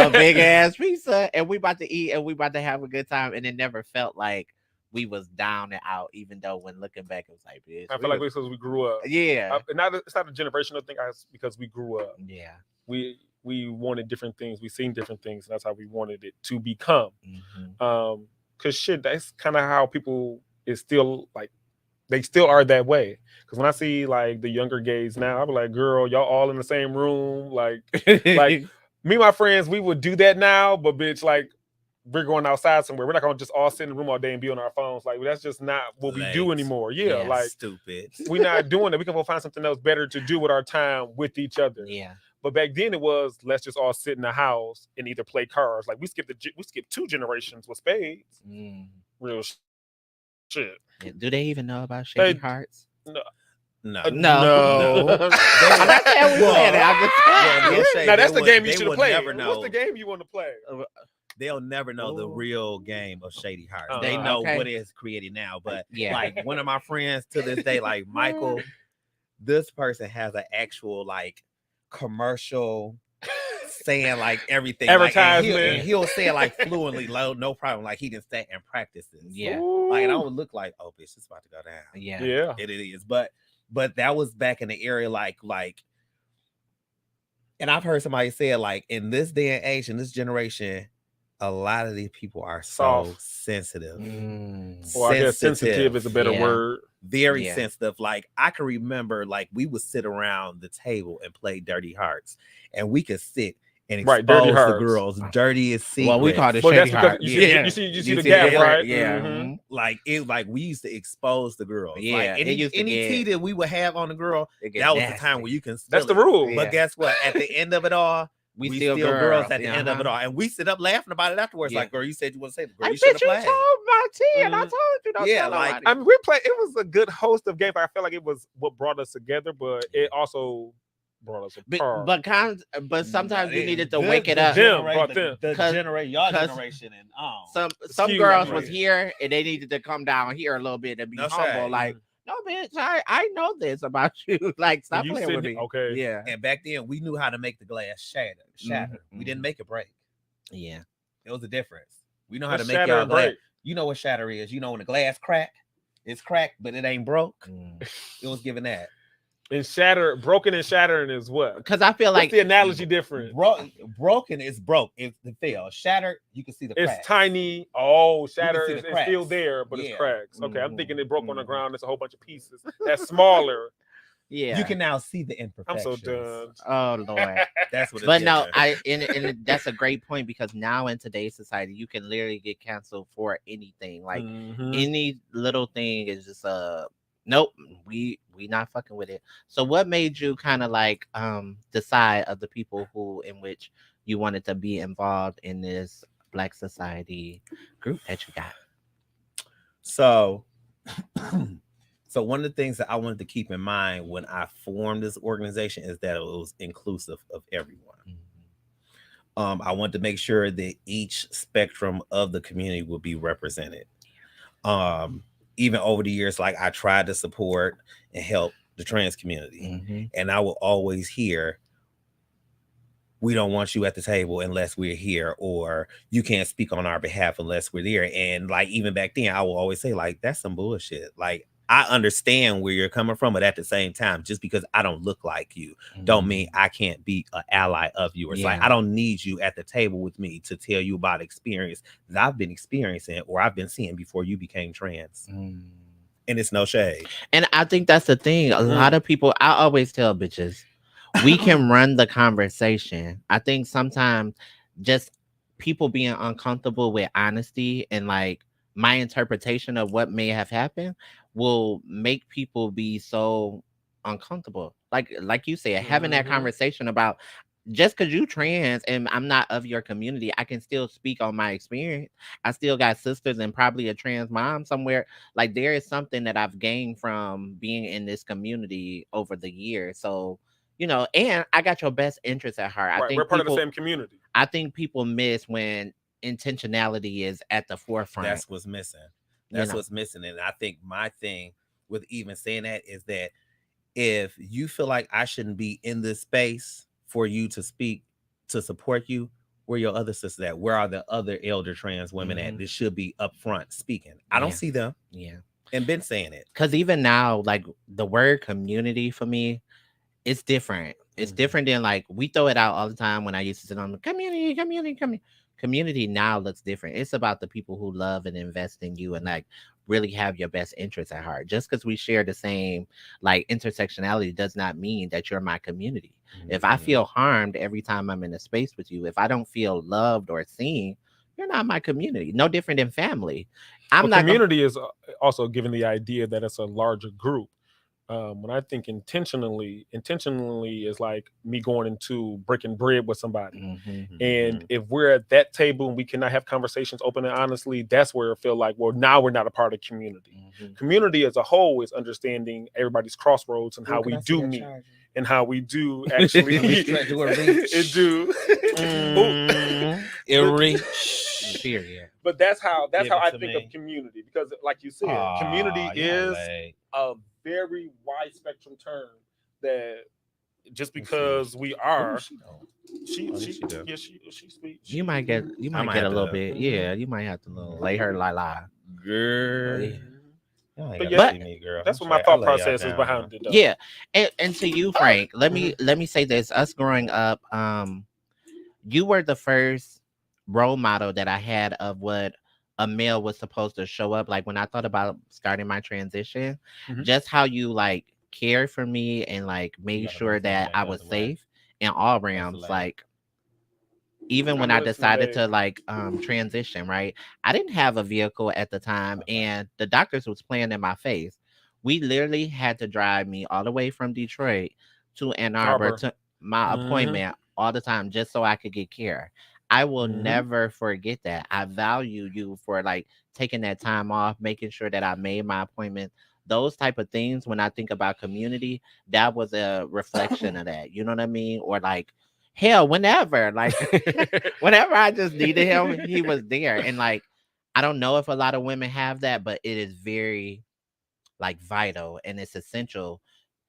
big ass pizza, and we about to eat and we about to have a good time. And it never felt like we was down and out, even though when looking back, it was like, bitch, I feel like because we grew up. Yeah. It's not a generational thing, because we grew up. Yeah. We we wanted different things. We seen different things. And that's how we wanted it to become. Mhm. Cause shit, that's kind of how people is still like they still are that way. Cause when I see like the younger gays now, I be like, girl, y'all all in the same room. Like me and my friends, we would do that now, but bitch, like we're going outside somewhere. We're not gonna just all sit in the room all day and be on our phones. Like that's just not what we do Late. anymore. Yeah, Yeah. like Stupid. we're not doing it. We can go find something else better to do with our time with each other. Yeah. But back then it was let's just all sit in the house and either play cards. Like we skipped two generations with spades. Mm. Real shit. Yeah. Do they even know about They- Shady Hearts? No. No. No. I'm not saying we said it. I'm just Well, saying. Shay, Now that's they the game you they should have will played. never know. What's the game you want to play? They'll never know the Ooh. real game of Shady Hearts. Uh-huh. They know Okay. what is created now, but Yeah. like one of my friends to this day, like Michael, this person has an actual like commercial saying like everything, like, Advertisement. and he'll say it like fluently, no problem. Like he didn't stay and practice this. Yeah. Like, and I Ooh. would look like, oh, bitch, it's about to go down. Yeah. Yeah. It is, but that was back in the area, like, and I've heard somebody say it, like, in this day and age, in this generation, a lot of these people are so Soft. sensitive. Mm. Or I guess sensitive is a better Yeah. word. Very Yeah. sensitive. Like I can remember, like we would sit around the table and play Dirty Hearts, and we could sit and expose Right, Dirty the Hearts. girls' dirtiest secrets. Well, we call it Well, Shady that's because Heart. you Yeah. see the gap, yeah, right? Yeah. Mhm. like it, like we used to expose the girls. Yeah, like it used to any get- tea that we would have on the girl, It get that was the nasty. time where you can. That's spill the it. rule. Yeah. But guess what? At the end of it all, We we still still girls. at the end of it all, and we sit up laughing about it afterwards. Yeah. Like, girl, you said you want to say, girl, Like, you should have bitch, you played. told my tea, and I Mhm. told you don't Yeah, tell like, nobody. I mean, we played. It was a good host of games. I feel like it was what brought us together, but it also brought us apart. but sometimes you needed to The- wake it the up. Them, genera- brought the- them. the 'Cause- y'all 'cause generation, and Some Excuse girls me. was here and they needed to come down here a little bit and be No humble. shade. Like, no, bitch, I know this about you. Like, stop you playing with sitting- me. okay. Yeah. and back then we knew how to make the glass shatter. Mhm, We didn't mhm. make it break. Yeah. It was a difference. We know how What's to make shatter y'all and glass. break? You know what shatter is. You know when the glass crack, it's cracked, but it ain't broke. Mm. It was giving that. And broken and shattering is what? Because I feel What's like the analogy different? Broken is broke. It's the fail. Shattered, you can see the cracks. It's tiny. Oh, shatter see is the it's still cracks. there, but Yeah. it's cracks. Okay, I'm Mhm, thinking it broke on the mhm. ground. It's a whole bunch of pieces. That's smaller. yeah. You can now see the I'm imperfections. so done. Oh Lord. That's what. It's But no, giving. and that's a great point because now in today's society, you can literally get canceled for anything. Like Mhm. any little thing is just nope, we not fucking with it. So what made you kind of like decide of the people who in which you wanted to be involved in this Black society group that you got? So, so one of the things that I wanted to keep in mind when I formed this organization is that it was inclusive of everyone. I want to make sure that each spectrum of the community will be represented. Even over the years, like I tried to support and help the trans community, Mhm. and I will always hear, "We don't want you at the table unless we're here," or "You can't speak on our behalf unless we're there." And like even back then, I will always say, like, that's some bullshit. Like I understand where you're coming from, but at the same time, just because I don't look like you, don't mean I can't be an ally of yours. Like Yeah. I don't need you at the table with me to tell you about experience that I've been experiencing or I've been seeing before you became trans. Mm. And it's no shade. And I think that's the thing. A lot of people, I always tell bitches, we can run the conversation. I think sometimes just people being uncomfortable with honesty and like my interpretation of what may have happened will make people be so uncomfortable. Like you said, having that Mhm. conversation about just because you trans and I'm not of your community, I can still speak on my experience. I still got sisters and probably a trans mom somewhere. Like there is something that I've gained from being in this community over the years. So, and I got your best interest at heart. Right, we're part of the same community. I think people miss when intentionality is at the forefront. That's what's missing. What's missing. And I think my thing with even saying that is that if you feel like I shouldn't be in this space for you to speak, to support you, where your other sisters at? Where are the other elder trans women at? This should be up front speaking. I don't see them. Yeah. And been saying it. Because even now, like the word community for me it's different. It's different than like we throw it out all the time when I used to sit on the community now looks different. It's about the people who love and invest in you and like really have your best interests at heart. Just because we share the same like intersectionality does not mean that you're my community. If I feel harmed every time I'm in a space with you, if I don't feel loved or seen, you're not my community. No different than family. I'm But not gonna. community is also given the idea that it's a larger group. When I think intentionally is like me going into breaking bread with somebody. And if we're at that table and we cannot have conversations open and honestly, that's where I feel like, well, now we're not a part of community. Community as a whole is understanding everybody's crossroads and how we do meet and how we do actually it do. It reach. Period. But that's how Give I it to think me. of community, because like you said, community is a very wide spectrum term that just because we are she speaks. You might get might a have little to- bit. Yeah, you might have to lay her la. girl. Yeah. But Yeah, yeah, me, girl. that's what my thought process is behind it though. Yeah. And to you, Frank, let me say this. Us growing up, you were the first role model that I had of what a male was supposed to show up. Like when I thought about starting my transition, just how you like cared for me and like made sure that I was safe in all realms. Like even when I decided to like transition, right? I didn't have a vehicle at the time, and the doctors was playing in my face. We literally had to drive me all the way from Detroit to Ann Arbor to my appointment all the time just so I could get care. I will never forget that. I value you for like taking that time off, making sure that I made my appointment. Those type of things. When I think about community, that was a reflection of that. You know what I mean? Or like hell, whenever, like whenever I just needed him, he was there. And like, I don't know if a lot of women have that, but it is very like vital and it's essential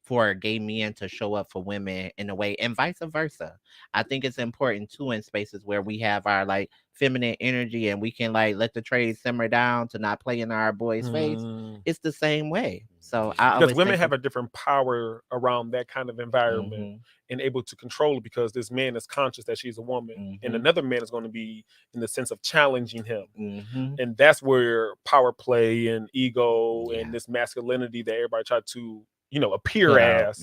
for gay men to show up for women in a way and vice versa. I think it's important too in spaces where we have our like feminine energy and we can like let the trade simmer down to not play in our boys' face. It's the same way. So because women have a different power around that kind of environment and able to control it, because this man is conscious that she's a woman and another man is going to be in the sense of challenging him. And that's where power play and ego and this masculinity that everybody tried to, appear as.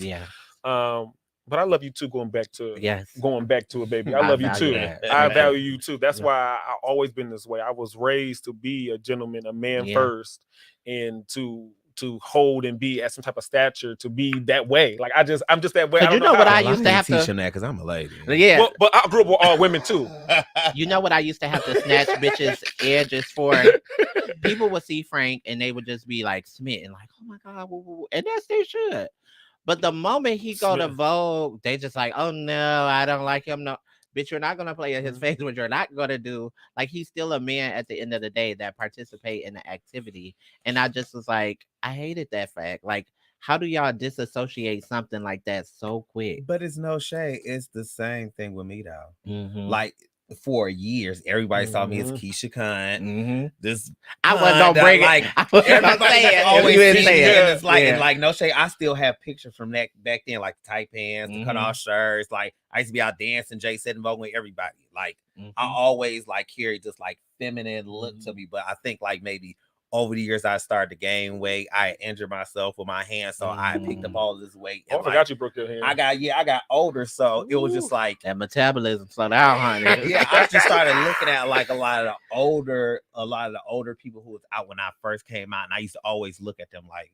But I love you too, going back to it, baby. I love you too. I value you too. That's why I've always been this way. I was raised to be a gentleman, a man first, and to hold and be at some type of stature, to be that way. Like I'm just that way. I don't know what I I used to have teach to him that because I'm a lady. Yeah. Well, but I grew up with all women too. You know what I used to have to snatch bitches edges for? People would see Frank and they would just be like smitten, like, oh my God, woo, woo, woo. And that's they should. But the moment he go to Vogue, they just like, oh no, I don't like him. No, bitch, you're not gonna play in his face. What you're not gonna do, like he's still a man at the end of the day that participate in the activity. And I just was like, I hated that fact. Like, how do y'all disassociate something like that so quick? But it's no shade. It's the same thing with me though. Like for years, everybody saw me as Keisha Khan. This I wasn't gonna bring like, it. I wasn't gonna everybody say it. always You didn't see say me, it. and it's like, Yeah. and like no shade. I still have pictures from that back then, like the tight pants, the cut off shirts. Like I used to be out dancing, Jay setting vogue with everybody. Like I always like carried this like feminine look to me, but I think like maybe over the years I started to gain weight. I injured myself with my hand, so I picked up all this weight. And I forgot you broke your hand. I got older, so it was just like that metabolism slowed down, honey. Yeah, I just started looking at like a lot of the older people who was out when I first came out, and I used to always look at them like,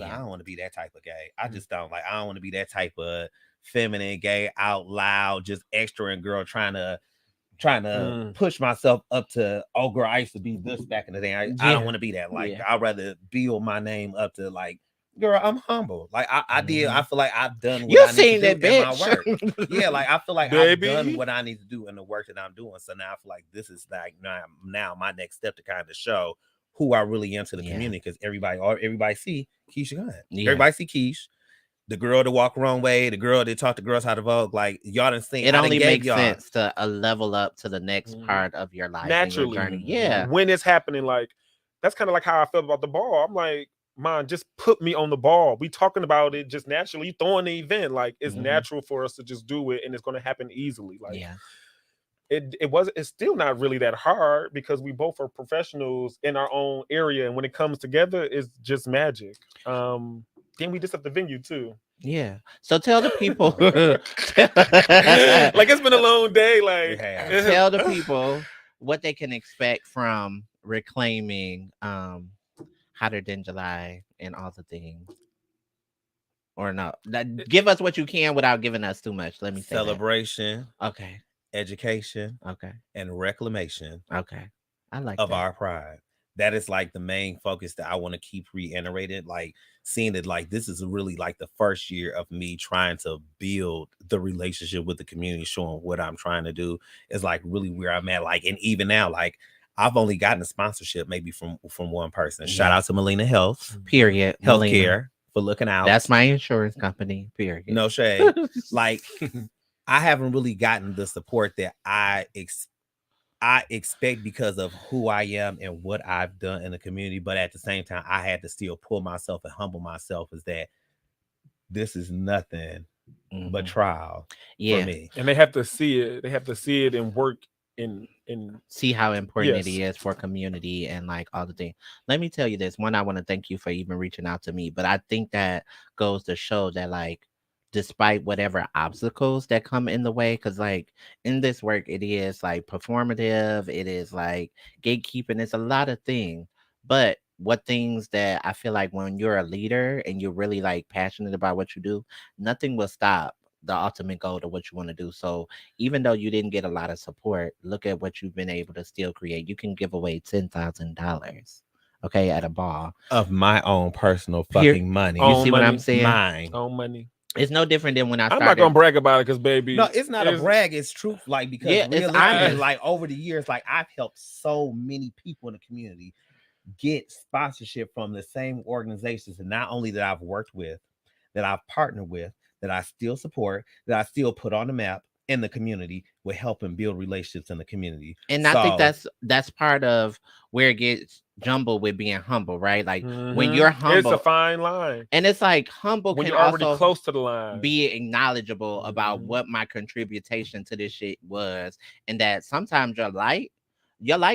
I don't want to be that type of gay. I just don't like. I don't want to be that type of feminine gay, out loud, just extra and girl trying to push myself up to, oh girl, I used to be this back in the day. I don't want to be that. Like I'd rather build my name up to like, girl, I'm humble. Like I did. I feel like I've done what I need to do in my work. Yeah, like I feel like I've done what I need to do in the work that I'm doing. So now I feel like this is like now my next step to kind of show who I really am to the community, because everybody see Keisha Gunn. Everybody see Keish. The girl to walk the wrong way, the girl that taught the girls how to vogue, like y'all done seen. It only makes sense to level up to the next part of your life naturally. Your journey. Yeah, when it's happening, like that's kind of like how I felt about the ball. I'm like, man, just put me on the ball. We talking about it just naturally, throwing the event. Like it's Mhm. natural for us to just do it, and it's going to happen easily. Like Yeah. it's still not really that hard because we both are professionals in our own area, and when it comes together, it's just magic. Then we just at the venue too. Yeah. So tell the people Like it's been a long day. It Like has. tell the people what they can expect from reclaiming hotter than July and all the things. Or no. Give us what you can without giving us too much. Let me say that. Celebration, Okay. education, Okay. and reclamation Okay. I like of that. our pride. That is like the main focus that I want to keep reiterated. Like seeing it like this is really like the first year of me trying to build the relationship with the community, showing what I'm trying to do is like really where I'm at. Like, and even now, like I've only gotten a sponsorship maybe from one person. Shout Yeah. out to Melina Health, Period. Melina. Healthcare for looking out. That's my insurance company. Period. No shade. Like I haven't really gotten the support that I expect because of who I am and what I've done in the community. But at the same time, I had to still pull myself and humble myself is that this is nothing but Mhm. trial for Yeah. me. and they have to see it. They have to see it and work in See how important it yes. is for community and like all the things. Let me tell you this. One, I want to thank you for even reaching out to me. But I think that goes to show that like despite whatever obstacles that come in the way, because like in this work, it is like performative, it is like gatekeeping, it's a lot of things. But what things that I feel like when you're a leader and you're really like passionate about what you do, nothing will stop the ultimate goal to what you want to do. So even though you didn't get a lot of support, look at what you've been able to still create. You can give away $10,000, okay, at a ball. Of my own personal Here, fucking money. you Own see what I'm money. saying? Mine. Own money. It's no different than when I I'm not gonna started. brag about it because No, baby, it's not a brag, it's truth. Like because Yeah, it's realistically, honest. like over the years, like I've helped so many people in the community get sponsorship from the same organizations, and not only that I've worked with, that I've partnered with, that I still support, that I still put on the map in the community with helping build relationships in the community. And I think So that's part of where it gets jumbled with being humble, right? Like when Mhm. you're It's a humble, fine line and it's like humble when can you're already also close to the line. be acknowledgeable about Mhm. what my contribution to this shit was, and that sometimes your light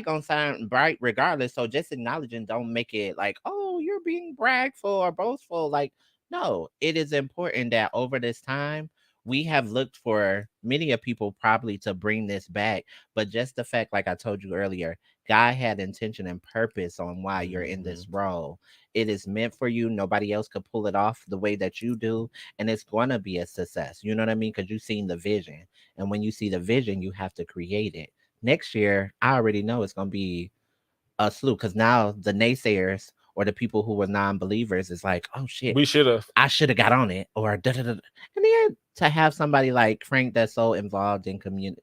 gonna sound bright regardless. So just acknowledging don't make it like, oh, you're being bragful or boastful. Like, no, it is important that over this time we have looked for many of people probably to bring this back. But just the fact, like I told you earlier, God had intention and purpose on why you're in this role. It is meant for you. Nobody else could pull it off the way that you do, and it's gonna be a success. You know what I mean? Because you've seen the vision, and when you see the vision, you have to create it. Next year, I already know it's gonna be a slew because now the naysayers or the people who were non-believers is like, oh shit, We should have. I should have got on it, or da da da. And then to have somebody like Frank that's so involved in community,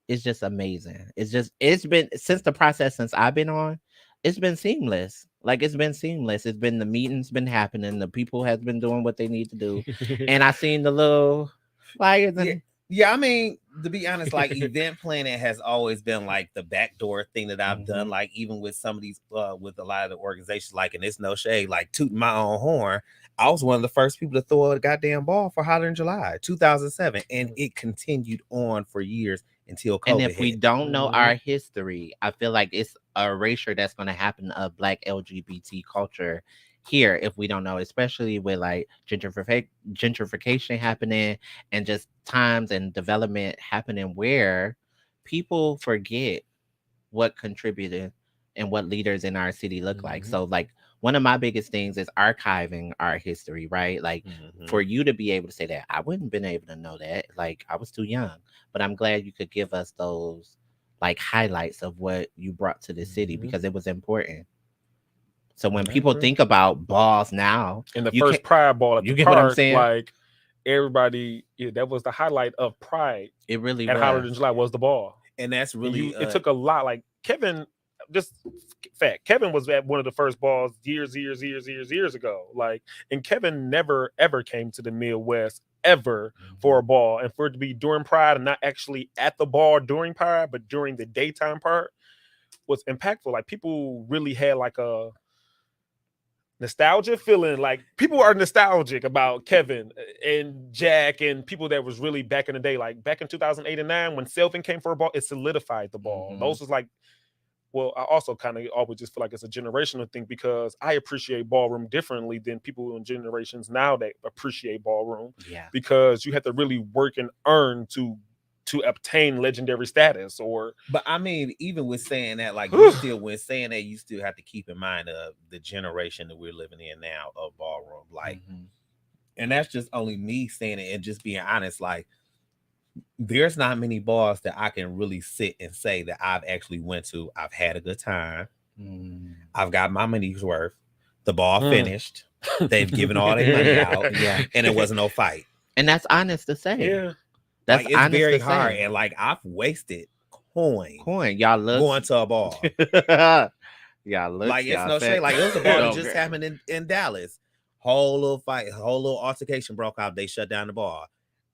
it's just amazing. It's been since the process since I've been on, it's been seamless. Like it's been seamless. It's been the meetings been happening. The people has been doing what they need to do, and I seen the little flyers yeah, and yeah, I mean, to be honest, like event planning has always been like the backdoor thing that I've done. Mhm. Like even with some of these, with a lot of the organizations, like, and it's no shade, like tooting my own horn. I was one of the first people to throw a goddamn ball for Holler in July 2007, and it continued on for years until And COVID if we hit. don't know Mhm. our history, I feel like it's a erasure that's going to happen of Black LGBT culture here if we don't know, especially with like gentrification happening and just times and development happening where people forget what contributed and what leaders in our city look like. Mhm. So like one of my biggest things is archiving our history, right? Like for you to be able to say that, I wouldn't have been able to know that. Like I was too young. But I'm glad you could give us those like highlights of what you brought to the city Mhm. because it was important. So when I people agree. think about balls now, And the you first can't Pride ball at the you get what I'm park, saying? like everybody, yeah, that was the highlight of Pride It really at Howard was. in July was the ball. And that's And really it took a lot. Like Kevin, just fact, Kevin was at one of the first balls years ago. Like, and Kevin never ever came to the Midwest ever for a ball, and for it to be during Pride and not actually at the ball during Pride, but during the daytime part was impactful. Like people really had like nostalgia feeling. Like people are nostalgic about Kevin and Jack and people that was really back in the day, like back in 2008 and 9 when Selvin came for a ball, it solidified the ball. Mhm. Those was like, well, I also kind of always just feel like it's a generational thing because I appreciate ballroom differently than people in generations now that appreciate ballroom, Yeah. because you have to really work and earn to obtain legendary status. Or But I mean, even with saying that, like you still, when saying that, you still have to keep in mind the generation that we're living in now of ballroom. Like, Mhm. and that's just only me saying it and just being honest. Like, there's not many bars that I can really sit and say that I've actually went to. I've had a good time. Mm. I've got my money's worth. The ball Mm. finished. They've given all their money out. Yeah. And it wasn't no fight. And that's honest to say. Yeah. That's Like, it's honest very to hard. say. And like, I've wasted coin Y'all look. going to a bar. Y'all look. Like, it's no shade. Like, it was a bar that just happened in Dallas. Whole little fight, whole little altercation broke out. They shut down the bar.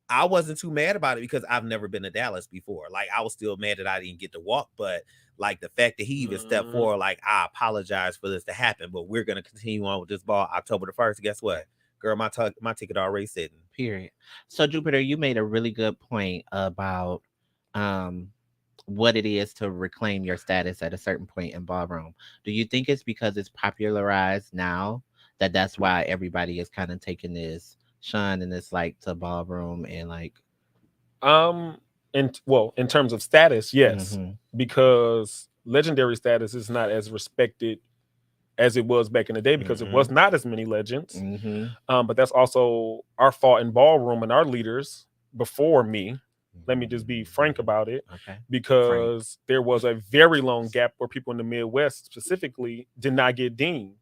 I wasn't too mad about it because I've never been to Dallas before. Like, I was still mad that I didn't get to walk, but like the fact that he even stepped forward, like, I apologize for this to happen, but we're gonna continue on with this ball October the 1st. Guess what, girl? My ticket already sitting. Period. So Jupiter, you made a really good point about what it is to reclaim your status at a certain point in ballroom. Do you think it's because it's popularized now that's why everybody is kind of taking this shun and this like to ballroom and like In terms of status, yes, Mhm. because legendary status is not as respected as it was back in the day because it was not as many legends. Mhm. But that's also our fault in ballroom and our leaders before me. Let me just be frank about it, Okay. because there was a very long gap where people in the Midwest specifically did not get deemed.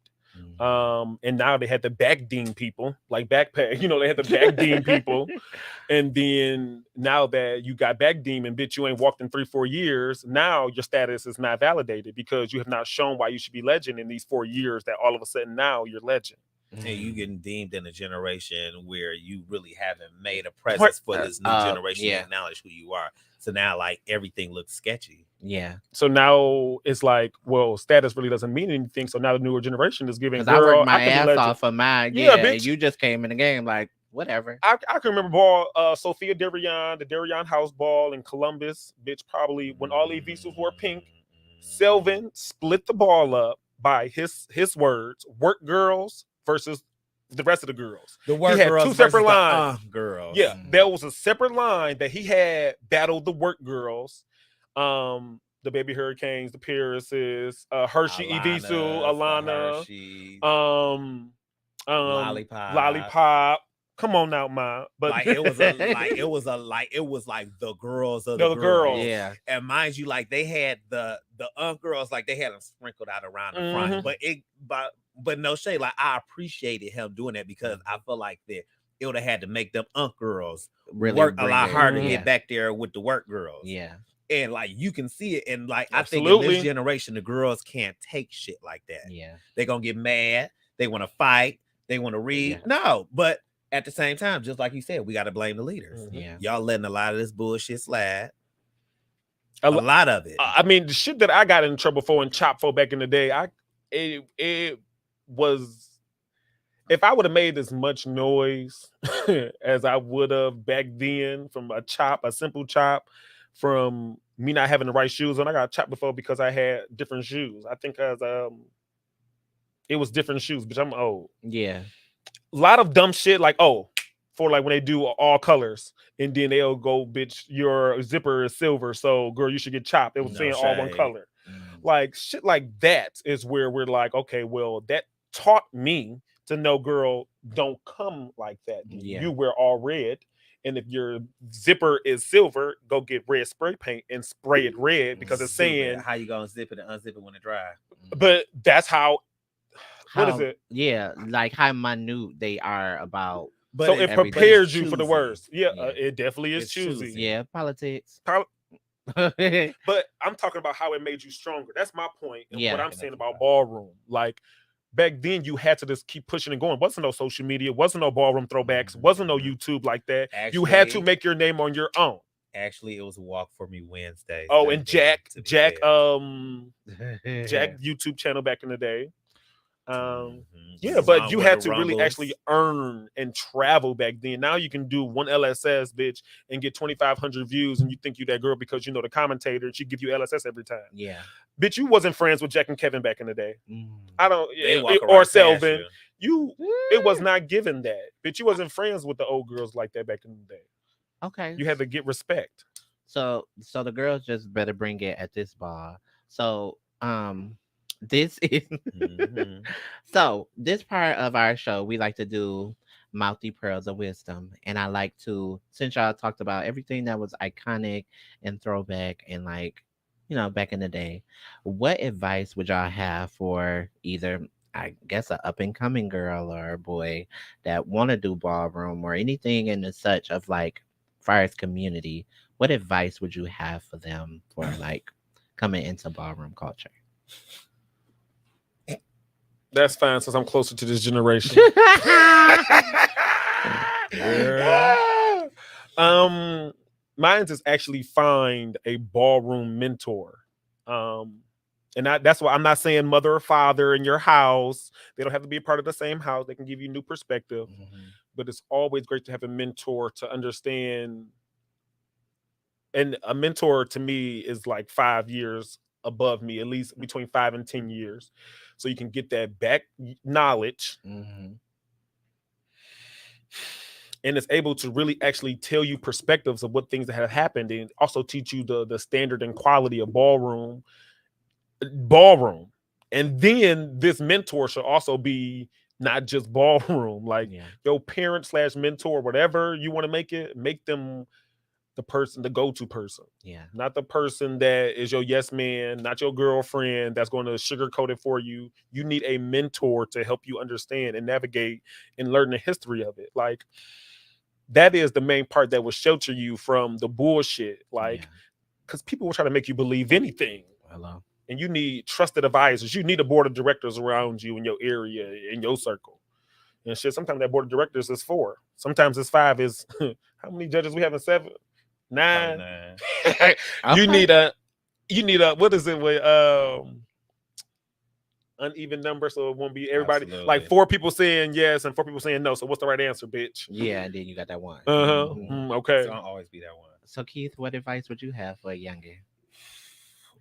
And now they had to back deem people, like backpack, they had to back deem people. And then now that you got back deemed and bitch, you ain't walked in 3-4 years, now your status is not validated because you have not shown why you should be legend in these 4 years that all of a sudden now you're legend. And you getting deemed in a generation where you really haven't made a presence for this new generation to acknowledge who you are. So now, like, everything looks sketchy. Yeah. So now it's like, well, status really doesn't mean anything. So now the newer generation is giving. Because I worked my I can ass be legend. off of mine. Yeah, Yeah, bitch. you just came in the game like whatever. I can remember ball, Sophia Darion, the Darion House Ball in Columbus, bitch. Probably when all the visas were pink, Selvin split the ball up by his words: work girls versus the rest of the girls. The work he had girls two separate versus lines. The girls. Yeah, there was a separate line that he had battled the work girls. The Baby Hurricanes, the Paris's, Hershey, Evisu, Alana, Lollipop. Come on now, ma. But like it was like the girls of the girls. Yeah. And mind you, like they had the girls, like they had them sprinkled out around the front. But no shade, like I appreciated him doing that because I feel like that it would have had to make them girls really work a lot harder to get back there with the work girls. Yeah. And like you can see it, and like Absolutely. I think in this generation, the girls can't take shit like that. Yeah. They're gonna get mad, they want to fight, they want to read. Yeah. No, but at the same time, just like you said, we gotta blame the leaders. Yeah. Y'all letting a lot of this bullshit slide. A lot of it. I mean, the shit that I got in trouble for and chopped for back in the day, it was, if I would have made as much noise as I would have back then from a simple chop, from me not having the right shoes on. I got chopped before because I had different shoes. I think it was different shoes, bitch. I'm old. Yeah. A lot of dumb shit like, for like when they do all colors and then they'll go, bitch, your zipper is silver, so girl, you should get chopped. It was saying all one color. Like shit like that is where we're like, okay, well, that taught me to know, girl, don't come like that. Yeah. You wear all red. And if your zipper is silver, go get red spray paint and spray it red because it's saying how you gonna zip it and unzip it when it dry. But that's how what is it? Yeah, like how minute they are about. But so it prepares you for the worst. Yeah, it definitely is choosy. Yeah, politics. But I'm talking about how it made you stronger. That's my point. And what I'm saying about ballroom, like. Back then, you had to just keep pushing and going. Wasn't no social media, wasn't no ballroom throwbacks, wasn't no YouTube like that. Actually, you had to make your name on your own. Actually, it was a Walk For Me Wednesday. Oh, and Jack YouTube channel back in the day. Yeah, but Song you with had the to really rumbles. actually earn and travel back then. Now you can do one LSS, bitch, and get 2,500 views, and you think you that girl because you know the commentator, and she give you LSS every time. Yeah. Bitch, you wasn't friends with Jack and Kevin back in the day. Mm. I don't, They walk or right past Selvin. you. It was not given that. Bitch, you wasn't friends with the old girls like that back in the day. Okay. You had to get respect. So the girls just better bring it at this ball. So this is Mhm. so this part of our show we like to do mouthy pearls of wisdom. And I like to, since y'all talked about everything that was iconic and throwback and like, back in the day, what advice would y'all have for either, I guess, a up and coming girl or a boy that want to do ballroom or anything in the such of like far as community? What advice would you have for them for like coming into ballroom culture? That's fine since I'm closer to this generation. Girl. um, Mine is actually find a ballroom mentor. Um, and that's why I'm not saying mother or father in your house. They don't have to be a part of the same house. They can give you new perspective. Mhm. But it's always great to have a mentor to understand. And a mentor to me is like 5 years above me, at least between 5 and 10 years. So you can get that back knowledge Mhm. and it's able to really actually tell you perspectives of what things that have happened and also teach you the standard and quality of ballroom. And then this mentor should also be not just ballroom, like Yeah. your parent slash mentor, whatever you want to make them the person, the go-to person, Yeah. not the person that is your yes man, not your girlfriend that's going to sugarcoat it for you. You need a mentor to help you understand and navigate and learn the history of it. Like that is the main part that will shelter you from the bullshit. Yeah. Like, because people will try to make you believe anything. Hello. And you need trusted advisors. You need a board of directors around you in your area, in your circle. And shit, sometimes that board of directors is 4. Sometimes it's 5. Is how many judges we have in 7? Probably 9. 9. you Okay. need a what is it with uneven number so it won't be everybody like Absolutely. 4 people saying yes and 4 people saying no. So what's the right answer, bitch? Yeah, and then you got that one. Uh-huh. Mhm. It's Okay. gonna always be that one. So Keith, what advice would you have for a youngin?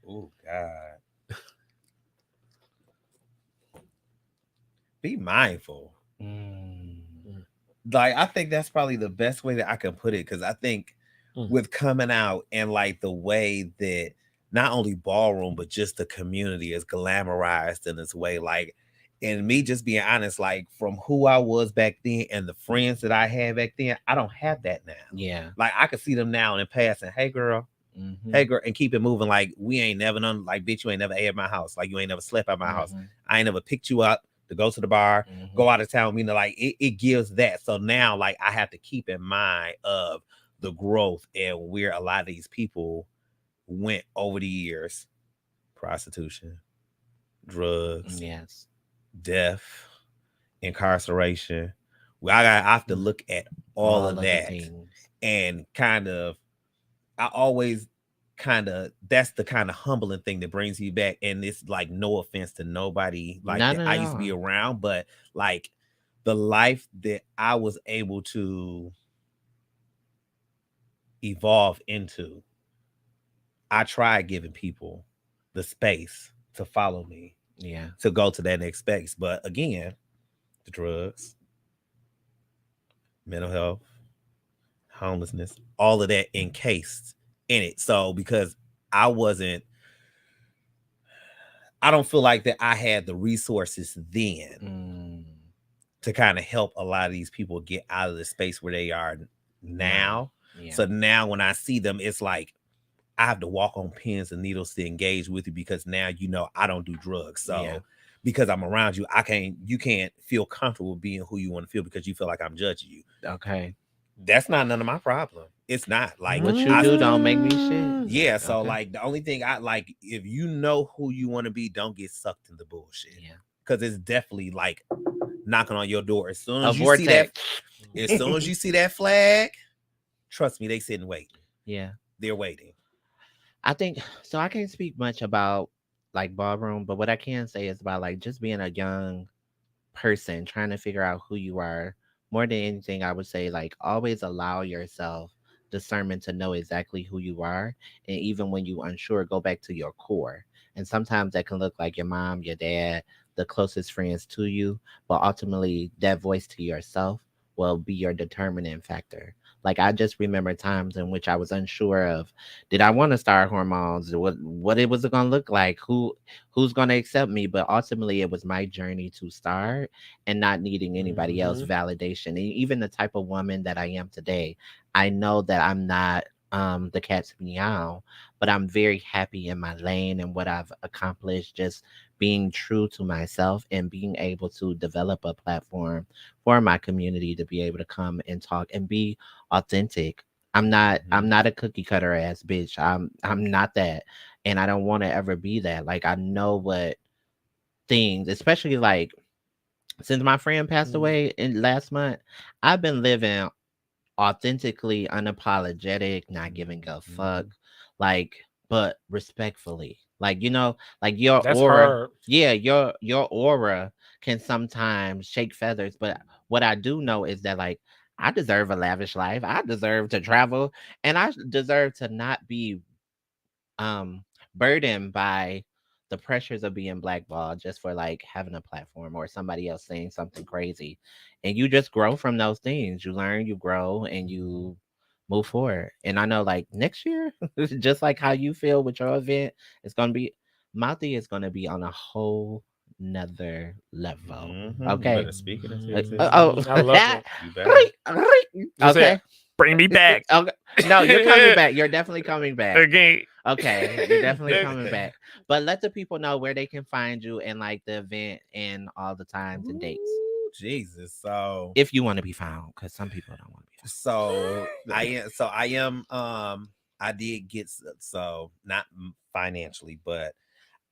Oh God. Be mindful. Mm. Like I think that's probably the best way that I can put it, because I think Mm. with coming out and like the way that not only ballroom but just the community is glamorized in this way, like, and me just being honest, like from who I was back then and the friends that I had back then, I don't have that now. Yeah. Like I could see them now and passing, hey girl, Mhm. hey girl, and keep it moving. Like we ain't never done, like bitch, you ain't never ate at my house, like you ain't never slept at my house, Mhm. I ain't never picked you up to go to the bar, Mhm. go out of town. Like it gives that. So now like I have to keep in mind of the growth and where a lot of these people went over the years: prostitution, drugs, Yes. death, incarceration. Well, I have to look at all of the that things. and kind of, I always kind of, that's the kind of humbling thing that brings you back. And it's like no offense to nobody like Not that at I used to be all. around, but like the life that I was able to evolve into, I tried giving people the space to follow me, Yeah. to go to that next space. But again, the drugs, mental health, homelessness, all of that encased in it. So because I wasn't, I don't feel like that I had the resources then Mm. to kind of help a lot of these people get out of the space where they are now. Yeah. So now when I see them, it's like I have to walk on pins and needles to engage with you, because now you know I don't do drugs. So Yeah. because I'm around you, you can't feel comfortable being who you want to feel because you feel like I'm judging you. Okay. That's not none of my problem. It's not like What you do don't make me shit. yeah. So Okay. like the only thing I like, if you know who you want to be, don't get sucked into bullshit. Yeah. Because it's definitely like knocking on your door. As soon A as you see that, vortex. as soon as you see that flag, trust me, they sitting waiting. Yeah. They're waiting. I think so. I can't speak much about like ballroom, but what I can say is about like just being a young person trying to figure out who you are, more than anything, I would say like always allow yourself discernment to know exactly who you are. And even when you unsure, go back to your core. And sometimes that can look like your mom, your dad, the closest friends to you, but ultimately that voice to yourself will be your determining factor. Like I just remember times in which I was unsure of, did I want to start hormones? What it was gonna look like? Who's gonna accept me? But ultimately, it was my journey to start and not needing anybody else validation. And even the type of woman that I am today, I know that I'm not the cat's meow, but I'm very happy in my lane and what I've accomplished. Just being true to myself and being able to develop a platform for my community to be able to come and talk and be authentic. I'm not a cookie cutter ass bitch. I'm not that. And I don't want to ever be that. Like I know what things, especially like since my friend passed away in last month, I've been living authentically unapologetic, not giving a fuck, like, but respectfully. Like, like your That's aura, hard. yeah, your aura can sometimes shake feathers. But what I do know is that like I deserve a lavish life. I deserve to travel and I deserve to not be um burdened by the pressures of being blackballed just for like having a platform or somebody else saying something crazy. And you just grow from those things. You learn, you grow, and you move forward. And I know like next year, just like how you feel with your event, it's gonna be Mouthy is gonna be on a whole nother level. You Okay. better speak it into existence. Oh, I love it. You better. Just say, okay. bring me back. Okay. No, you're coming back. You're definitely coming back. Again. Okay, you're definitely coming back. But let the people know where they can find you and like the event and all the times and dates. Ooh, Jesus. So If you want to be found, because some people don't want to be found. I did get so not financially, but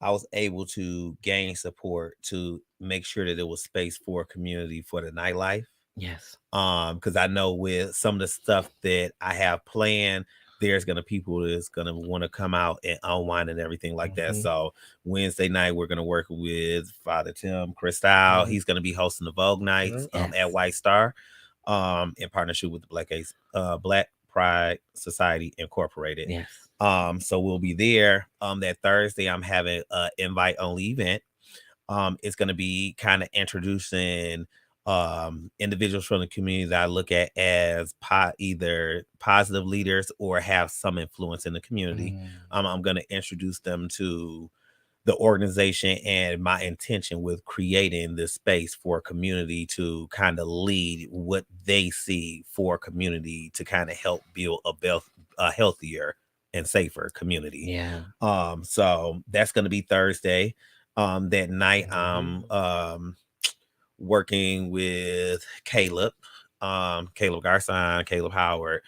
I was able to gain support to make sure that there was space for community for the nightlife. Yes. Because I know with some of the stuff that I have planned, there's gonna people that's gonna want to come out and unwind and everything like that. So Wednesday night we're gonna work with Father Tim Cristal. He's gonna be hosting the Vogue nights at White Star, in partnership with the Black Pride Society Incorporated. Yes. So we'll be there. That Thursday I'm having an invite only event. It's gonna be kind of introducing individuals from the community that I look at as either positive leaders or have some influence in the community. I'm going to introduce them to the organization and my intention with creating this space for community to kind of lead what they see for community to kind of help build a healthier and safer community. Yeah. So that's going to be Thursday. That night working with Caleb Garcon, Caleb Howard.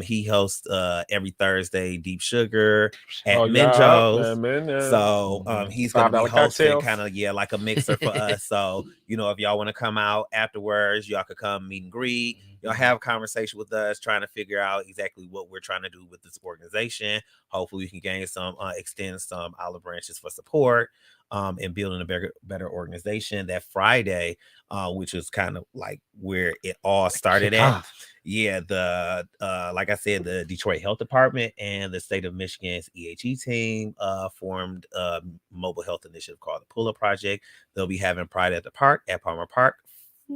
He hosts every Thursday Deep Sugar at Minjo's. So he's gonna be $5 hosting cocktails. kind of like a mixer for us. So if y'all want to come out afterwards, y'all could come meet and greet. Y'all have a conversation with us, trying to figure out exactly what we're trying to do with this organization. Hopefully we can gain some extend some olive branches for support and building a better organization. That Friday, which is kind of like where it all started at. Yeah, the like I said, the Detroit Health Department and the state of Michigan's EHE team formed a mobile health initiative called the Pull Up Project. They'll be having Pride at the Park at Palmer Park,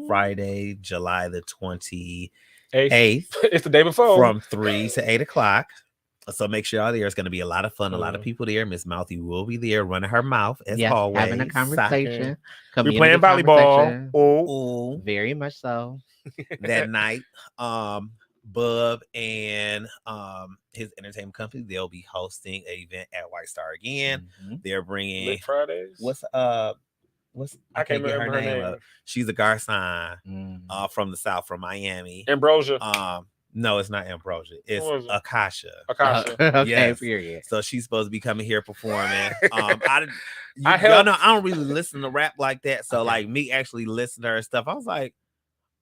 Friday, July the 28th. It's the day before, from 3 to 8 o'clock. So make sure y'all there. It's going to be a lot of fun. A lot of people there. Miss Mouthy will be there running her mouth as always. Having a conversation. We're playing volleyball. Oh, very much so. That night, Bub and his entertainment company, they'll be hosting an event at White Star again. They're bringing Lit Fridays. What's I can't get her name. She's a Garcon from the South, from Miami. Ambrosia. No, it's not Ambrosia. It's Akasha. Okay, yes. Period. So she's supposed to be coming here performing. Y'all know I don't really listen to rap like that. So like me actually listening to her stuff, I was like,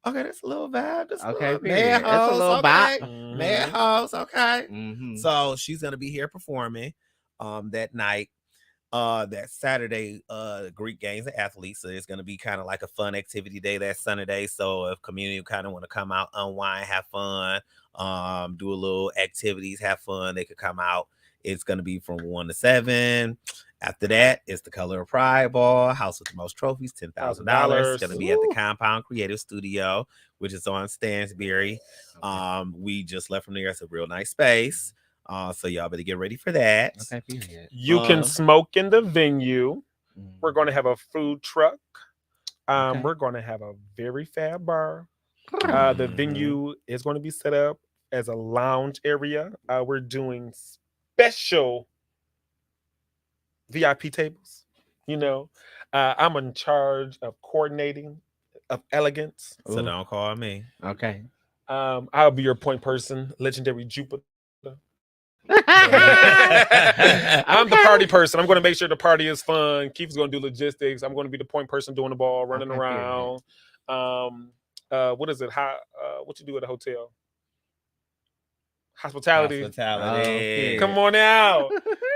okay, that's a little vibe. That's okay, period. That's a little bop. Madhouse, okay. So she's gonna be here performing that night. That Saturday, Greek games and athletes. So it's gonna be kind of like a fun activity day that Sunday. So if community kind of want to come out, unwind, have fun, do a little activities, have fun, they could come out. It's gonna be from 1 to 7. After that, it's the Color of Pride Ball, house with the most trophies, $10,000. It's gonna be at the Compound Creative Studio, which is on Stansbury. We just left from there. It's a real nice space. So y'all better get ready for that. Okay, period. You can smoke in the venue. We're going to have a food truck. We're going to have a very fab bar. The venue is going to be set up as a lounge area. We're doing special VIP tables. You know, I'm in charge of coordinating, of elegance. So don't call me. Okay. I'll be your point person, legendary Jupiter. I'm I'm the party person. I'm going to make sure the party is fun. Keith's going to do logistics. I'm going to be the point person doing the ball, running around. What is it? What you do at a hotel? Hospitality. Come on out.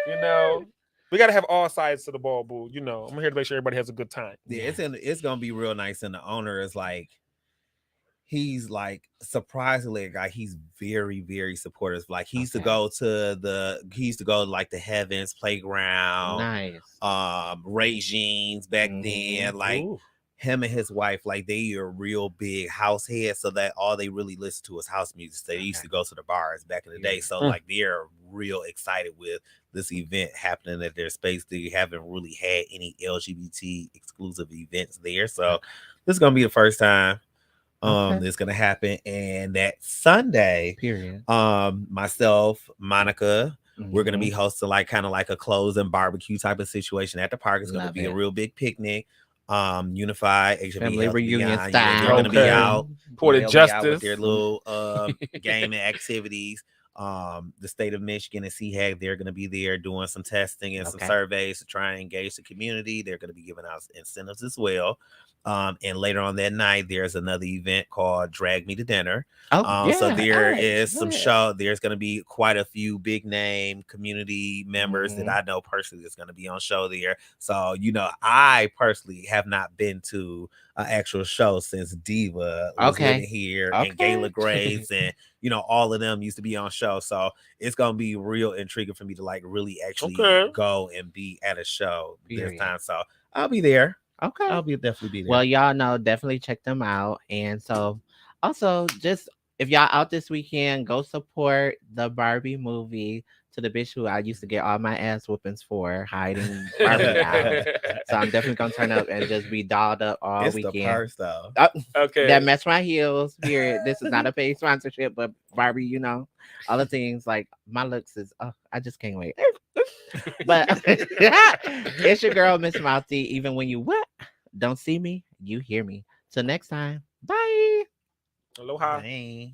You know, we got to have all sides to the ball, boo. You know, I'm here to make sure everybody has a good time. Yeah, it's going to be real nice. And the owner is like, he's like surprisingly like he's very, very supportive. Like he used to go to like the Heavens Playground, nice, regimes back then. Like him and his wife, like they are real big house heads, so that all they really listen to is house music. So they used to go to the bars back in the day. So like they're real excited with this event happening at their space. They haven't really had any LGBT exclusive events there. So this is gonna be the first time. It's gonna happen, and that Sunday, period. Myself, Monica, we're gonna be hosting like kind of like a closing barbecue type of situation at the park. It's gonna be a real big picnic. Unified family reunion style. They're gonna be out, Port of Justice with their little gaming activities. The state of Michigan and CHAG, they're going to be there doing some testing and some surveys to try and engage the community. They're going to be giving out incentives as well. And later on that night, there's another event called Drag Me to Dinner. So there is some show. There's going to be quite a few big name community members that I know personally that's going to be on show there. So, you know, I personally have not been to an actual show since Diva was living here and Gayla Graves and, you know, all of them used to be on show. So it's going to be real intriguing for me to like really actually go and be at a show this time. So I'll be there. Okay. I'll definitely be there. Well, y'all know, definitely check them out. And so also just if y'all out this weekend, go support the Barbie movie to the bitch who I used to get all my ass whoopings for hiding Barbie out. So I'm definitely gonna turn up and just be dolled up all weekend. The purse though. That match my heels. Period. This is not a paid sponsorship, but Barbie, you know, all the things like my looks is. I just can't wait. But it's your girl, Miss Mouthy. Even when you don't see me, you hear me. Till next time. Bye. Aloha. Bye.